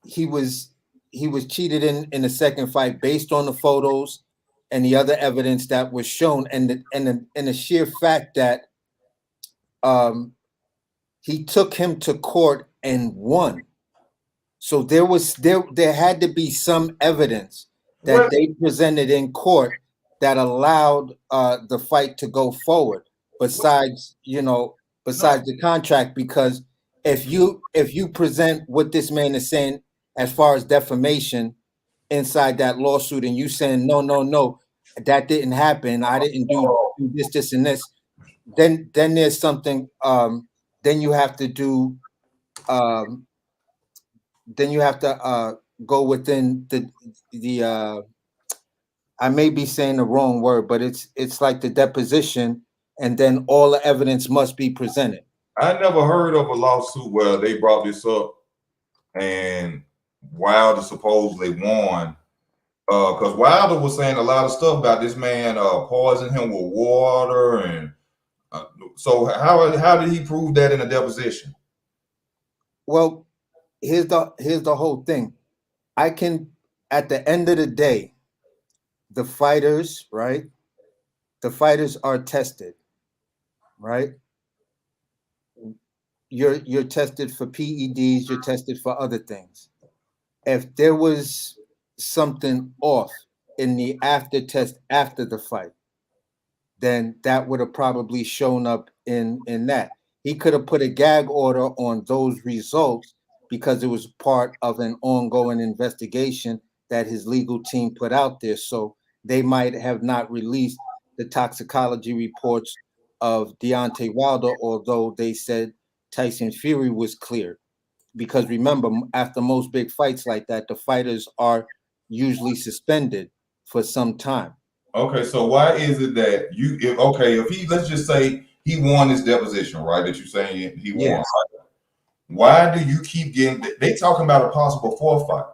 he was cheated in the second fight based on the photos and the other evidence that was shown, and the sheer fact that he took him to court and won. So there had to be some evidence that What? they presented in court that allowed the fight to go forward. Besides, No. besides the contract, because if you present what this man is saying as far as defamation inside that lawsuit, and you saying no, no, no, that didn't happen, I didn't do this, this, and this, then there's something. Then you have to do. Um, then you have to go within the. I may be saying the wrong word, but it's like the deposition, and then all the evidence must be presented. I never heard of a lawsuit where they brought this up and Wilder supposedly won. Because Wilder was saying a lot of stuff about this man poisoning him with water, and so how did he prove that in a deposition? Well, here's the whole thing. I can, at the end of the day, the fighters, right? The fighters are tested, right? You're tested for PEDs, you're tested for other things. If there was something off in the after test after the fight, then that would have probably shown up in that. He could have put a gag order on those results because it was part of an ongoing investigation that his legal team put out there. So they might have not released the toxicology reports of Deontay Wilder, although they said Tyson Fury was cleared. Because remember, after most big fights like that, the fighters are usually suspended for some time. Okay, so why is it that if he, let's just say he won his deposition, right? That you're saying he won. Yeah. Right? Why do you keep getting? They talking about a possible forfeit.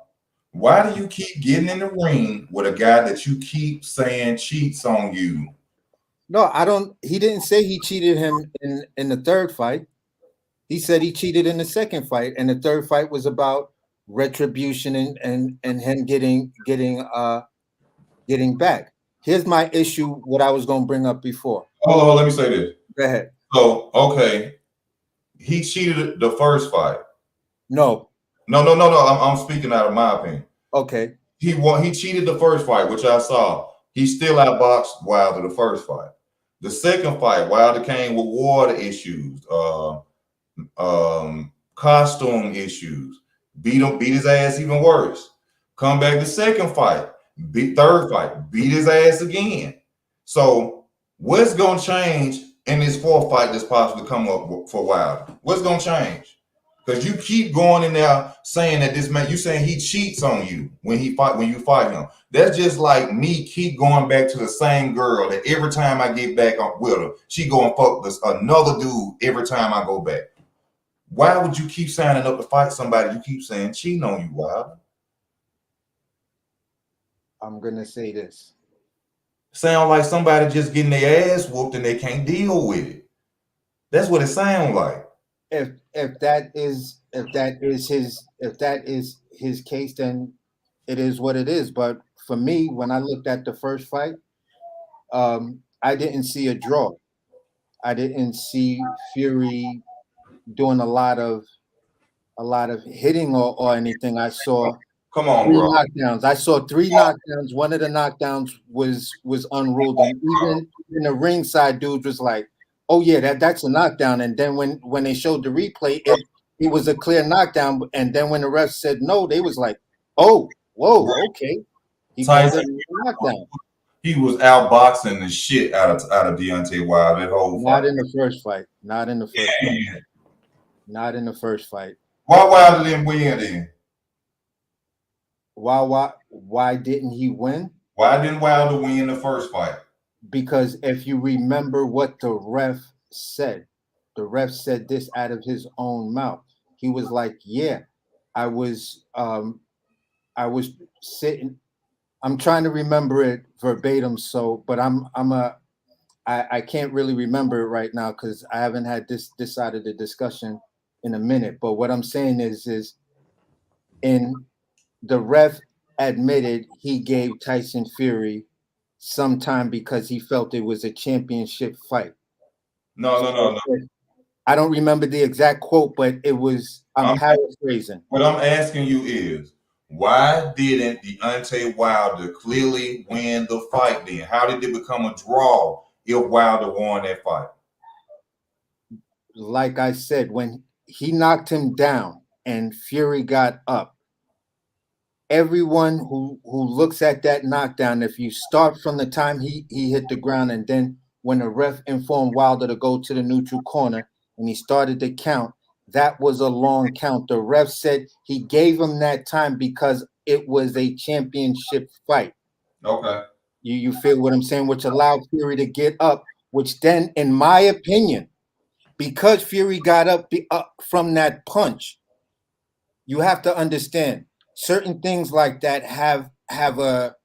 Why do you keep getting in the ring with a guy that you keep saying cheats on you? No, I don't. He didn't say he cheated him in the third fight. He said he cheated in the second fight, and the third fight was about retribution and him getting back. Here's my issue. What I was going to bring up before. Oh, let me say this. Go ahead. So, okay, he cheated the first fight. No. No. I'm speaking out of my opinion. Okay. He won. He cheated the first fight, which I saw. He still outboxed Wilder the first fight. The second fight, Wilder came with water issues, costume issues, beat his ass even worse. Come back the second fight, third fight, beat his ass again. So what's gonna change in this fourth fight that's possibly come up for Wilder? What's gonna change? Because you keep going in there saying that this man, you saying he cheats on you when you fight him. That's just like me keep going back to the same girl that every time I get back on with her, she go and fuck this another dude every time I go back. Why would you keep signing up to fight somebody you keep saying cheating on you, Wilder? I'm gonna say this. Sound like somebody just getting their ass whooped and they can't deal with it. That's what it sounds like. If that is his case, then it is what it is. But for me, when I looked at the first fight, I didn't see a draw. I didn't see Fury doing a lot of hitting or anything. I saw Come on, three bro. knockdowns. I saw three knockdowns. One of the knockdowns was unruled, and even the ringside dudes was like, "Oh yeah, that's a knockdown." And then when they showed the replay, it was a clear knockdown. And then when the ref said no, they was like, "Oh, whoa, okay, he called it a knockdown." He was outboxing the shit out of Deontay Wilder that whole fight. Not in the first fight. Not in the first fight. Yeah. Not in the first fight. Why Wilder didn't win then? Why didn't he win? Why didn't Wilder win the first fight? Because if you remember what the ref said this out of his own mouth. He was like, "Yeah, I was sitting." I'm trying to remember it verbatim, but I can't really remember it right now because I haven't had this side of the discussion in a minute. But what I'm saying is in the ref admitted he gave Tyson Fury some time because he felt it was a championship fight. No. I don't remember the exact quote, but it was, I'm paraphrasing. What I'm asking you is, Why didn't Deontay Wilder clearly win the fight then? How did it become a draw if Wilder won that fight? Like I said, when he knocked him down and Fury got up, everyone who looks at that knockdown, if you start from the time he hit the ground and then when the ref informed Wilder to go to the neutral corner and he started to count, that was a long count. The ref said he gave him that time because it was a championship fight. Okay. You feel what I'm saying? Which allowed Fury to get up, which then, in my opinion, because Fury got up from that punch, you have to understand certain things like that have a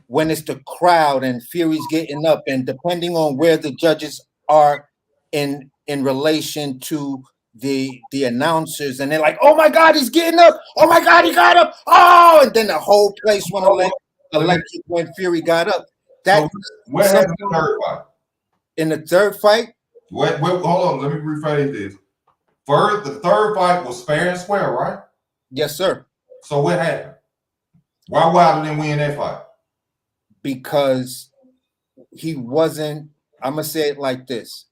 when it's the crowd and Fury's getting up, and depending on where the judges are in relation to the announcers, and they're like, "Oh my God, he's getting up! Oh my God, he got up! Oh!" And then the whole place went electric when Fury got up. That So what happened in the third fight? In the third fight, Hold on, let me rephrase this. The third fight was fair and square, right? yes, sir. So what happened? Why Wilder didn't win that fight? Because he wasn't. I'm gonna say it like this,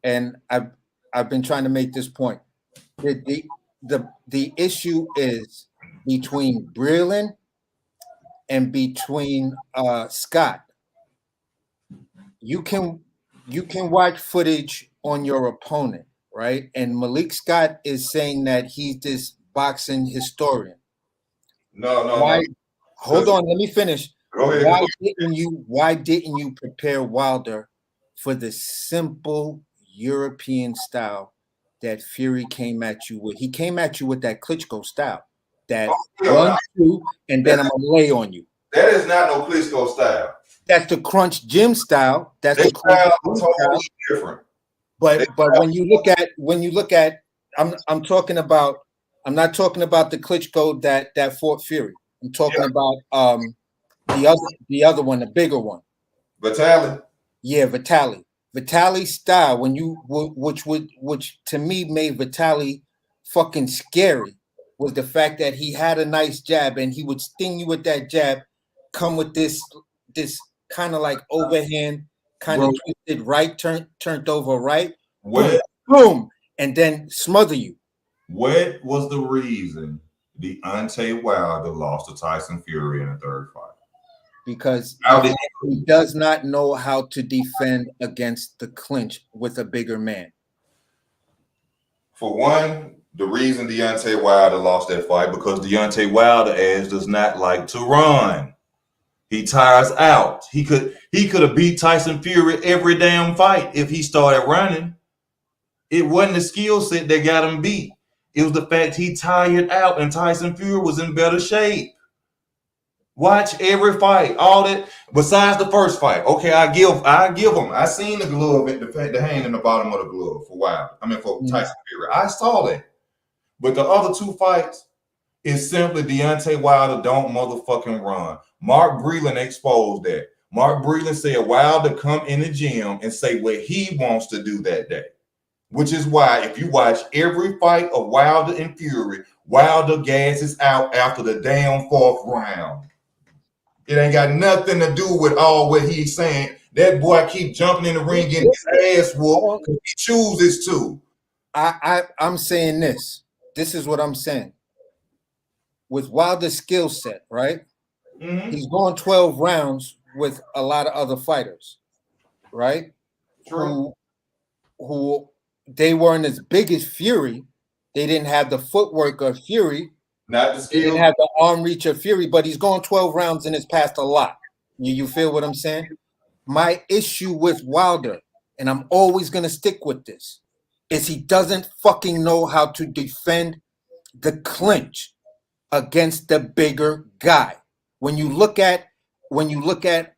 and I've been trying to make this point. The issue is between Breland and between Scott. You can watch footage on your opponent, right? And Malik Scott is saying that he's this boxing historian. No. Hold on, let me finish. Go ahead. Why didn't you prepare Wilder for the simple European style that Fury came at you with? He came at you with that Klitschko style. That 1, 2, and then I'm gonna lay on you. That is not no Klitschko style. That's the Crunch Gym style. That's That the style Crunch is totally style. different. But when you look at, I'm talking about. I'm not talking about the Klitschko that fought Fury. I'm talking about the other one, the bigger one. Vitaly. Yeah, Vitaly. Vitaly's style, which to me made Vitaly fucking scary, was the fact that he had a nice jab and he would sting you with that jab, come with this kind of like overhand, kind of twisted right, turned over right, boom, and then smother you. What was the reason Deontay Wilder lost to Tyson Fury in the third fight? Because he does not know how to defend against the clinch with a bigger man. For one, the reason Deontay Wilder lost that fight because Deontay Wilder does not like to run. He tires out. He could have beat Tyson Fury every damn fight if he started running. It wasn't the skill set that got him beat. It was the fact he tired out and Tyson Fury was in better shape. Watch every fight, all that besides the first fight. Okay, I give him. I seen the glove at the hand in the bottom of the glove for Wilder. For Tyson Fury. I saw that. But the other two fights is simply Deontay Wilder don't motherfucking run. Mark Breland exposed that. Mark Breland said Wilder come in the gym and say what he wants to do that day. Which is why if you watch every fight of Wilder and Fury, Wilder gasses out after the damn fourth round. It ain't got nothing to do with all what he's saying. That boy keep jumping in the ring, getting his ass whooped because he chooses to. I'm saying this. This is what I'm saying. With Wilder's skill set, right? Mm-hmm. He's going 12 rounds with a lot of other fighters, right? True. Who they weren't as big as Fury. They didn't have the footwork of Fury. Not the skill. He didn't have the arm reach of Fury, but he's gone 12 rounds and it's passed a lot. You feel what I'm saying? My issue with Wilder, and I'm always going to stick with this, is he doesn't fucking know how to defend the clinch against the bigger guy. When you look at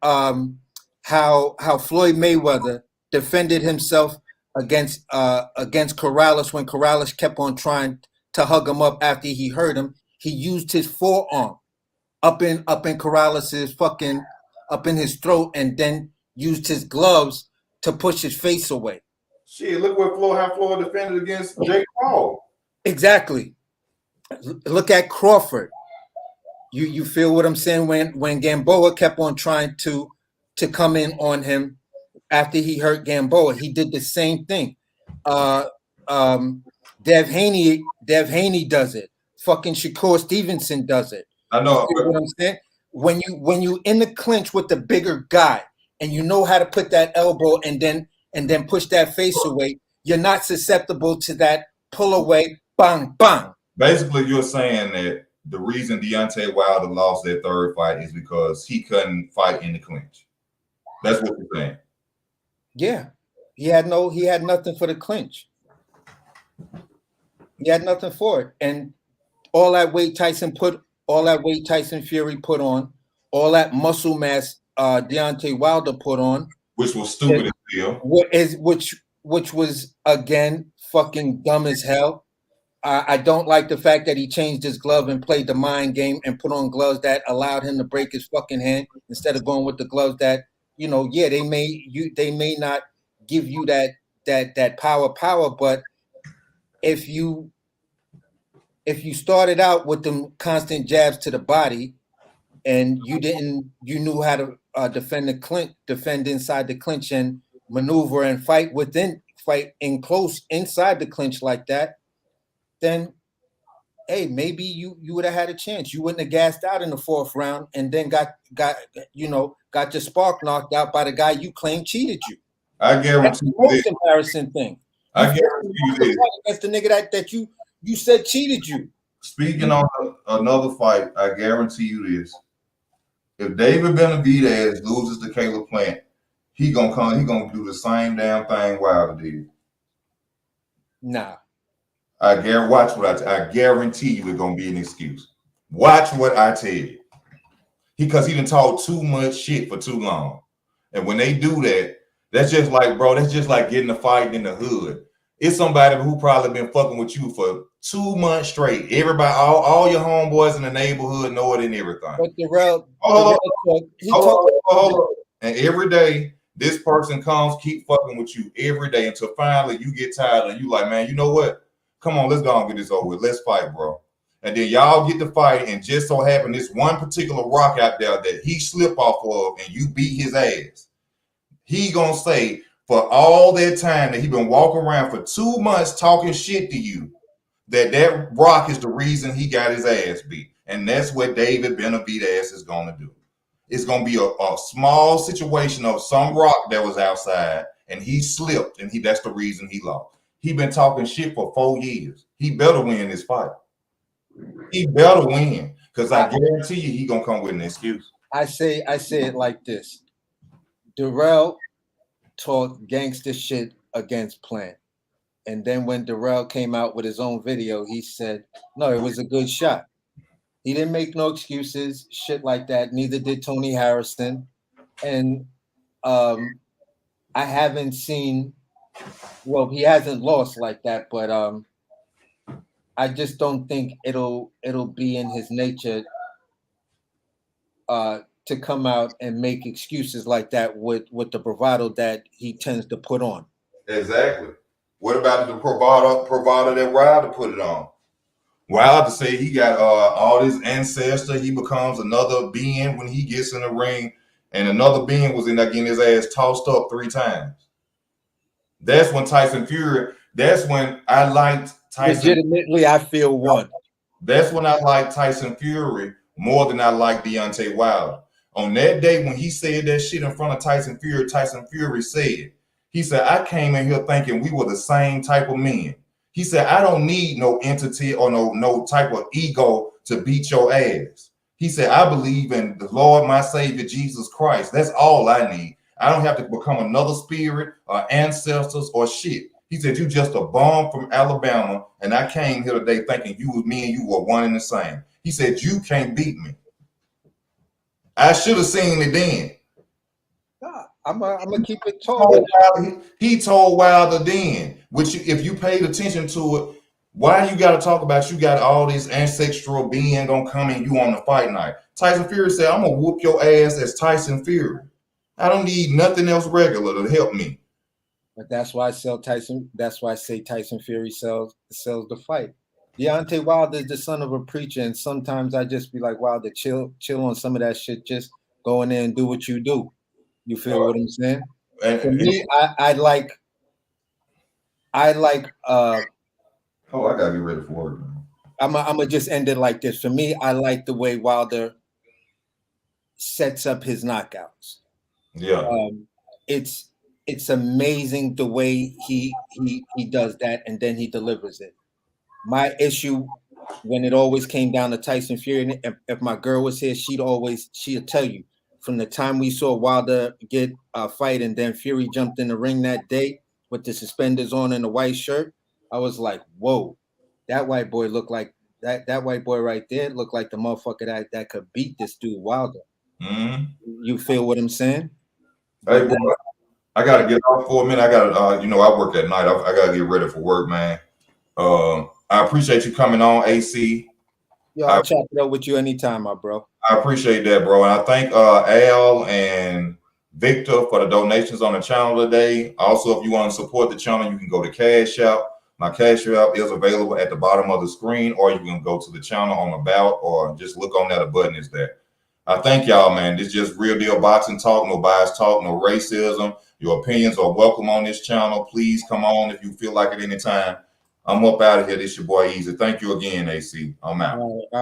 how Floyd Mayweather defended himself against Corrales when Corrales kept on trying to hug him up after he hurt him, he used his forearm up in Corrales's fucking up in his throat and then used his gloves to push his face away. Shit, look how Floyd defended against Jake Paul. Exactly. Look at Crawford. You feel what I'm saying? When Gamboa kept on trying to come in on him after he hurt Gamboa, he did the same thing. Uh, Dev Haney does it. Fucking Shakur Stevenson does it. I You know. feel what I'm saying? When you in the clinch with the bigger guy and you know how to put that elbow and then push that face away, you're not susceptible to that pull away, bang, bang. Basically, you're saying that the reason Deontay Wilder lost that third fight is because he couldn't fight in the clinch. That's what you're saying. Yeah, he had nothing for the clinch. He had nothing for it, and all that weight Tyson Fury put on, all that muscle mass Deontay Wilder put on, which was stupid as hell. Which was again fucking dumb as hell. I don't like the fact that he changed his glove and played the mind game and put on gloves that allowed him to break his fucking hand instead of going with the gloves that, you know, yeah, they may not give you that power, but if you started out with them constant jabs to the body and you knew how to defend inside the clinch and maneuver and fight in close inside the clinch like that, then hey, maybe you would have had a chance. You wouldn't have gassed out in the fourth round and then got your spark knocked out by the guy you claim cheated you. I guarantee you most embarrassing thing. I guarantee you this. That's the nigga that you said cheated you. Speaking on another fight, I guarantee you this. If David Benavidez loses to Caleb Plant, he gonna do the same damn thing Wilder did. Nah. I guarantee you it's gonna be an excuse. Watch what I tell you. Because he done talk too much shit for too long. And when they do that, that's just like getting a fight in the hood. It's somebody who probably been fucking with you for 2 months straight. Everybody, all your homeboys in the neighborhood know it and everything. But Darrell, hold on. And every day, this person comes, keep fucking with you every day until finally you get tired and you like, man, you know what? Come on, let's go and get this over with. Let's fight, bro. And then y'all get to fight, and just so happen this one particular rock out there that he slipped off of and you beat his ass. He gonna say for all that time that he been walking around for 2 months talking shit to you, that rock is the reason he got his ass beat. And that's what David Benavidez is gonna do. It's gonna be a small situation of some rock that was outside, and he slipped, and that's the reason he lost. He been talking shit for 4 years. He better win this fight. He better win, because I guarantee you he gonna come with an excuse. I say it like this. Darrell talked gangster shit against Plant. And then when Darrell came out with his own video, he said, no, it was a good shot. He didn't make no excuses, shit like that. Neither did Tony Harrison. And I haven't seen, well, he hasn't lost like that, but I just don't think it'll be in his nature to come out and make excuses like that with the bravado that he tends to put on. Exactly. What about the bravado that Wilder put it on? Wilder say he got all his ancestor. He becomes another being when he gets in the ring, and another being was in there getting his ass tossed up 3 times. That's when Tyson Fury. That's when I liked Tyson. Legitimately, I feel one. That's when I liked Tyson Fury more than I liked Deontay Wilder. On that day when he said that shit in front of Tyson Fury said, he said, I came in here thinking we were the same type of men. He said, I don't need no entity or no type of ego to beat your ass. He said, I believe in the Lord, my Savior, Jesus Christ. That's all I need. I don't have to become another spirit or ancestors or shit. He said, you just a bum from Alabama, and I came here today thinking me and you were one and the same. He said, you can't beat me. I should have seen it then. I'm gonna keep it told. He told Wilder then, which if you paid attention to it, why you got to talk about you got all this ancestral being gonna come in you on the fight night? Tyson Fury said, I'm gonna whoop your ass as Tyson Fury. I don't need nothing else regular to help me. But that's why I say Tyson Fury sells the fight. Deontay Wilder is the son of a preacher, and sometimes I just be like, Wilder, chill on some of that shit. Just go in there and do what you do. You feel what I'm saying? For And me, I like oh, I gotta get ready for work, man. I'm gonna just end it like this. For me, I like the way Wilder sets up his knockouts. Yeah. It's it's amazing the way he does that, and then he delivers it. My issue when it always came down to Tyson Fury, and if my girl was here, she'd tell you from the time we saw Wilder get a fight, and then Fury jumped in the ring that day with the suspenders on and the white shirt. I was like, whoa, that white boy looked like that white boy right there looked like the motherfucker that could beat this dude Wilder. Mm-hmm. You feel what I'm saying? Hey, But bro, I gotta get off for a minute. I gotta, I work at night. I gotta get ready for work, man. I appreciate you coming on, AC. yo, I, I'll chop it up with you anytime, my bro. I appreciate that, bro. And I thank Al and Victor for the donations on the channel today. Also, if you want to support the channel, you can go to Cash App. My Cash App is available at the bottom of the screen, or you can go to the channel on About, or just look on that. A button is there. I thank y'all, man. This is just real deal boxing talk, no bias talk, no racism. Your opinions are welcome on this channel. Please come on if you feel like it anytime. I'm up out of here. This your boy Easy. Thank you again, AC. I'm out. All right.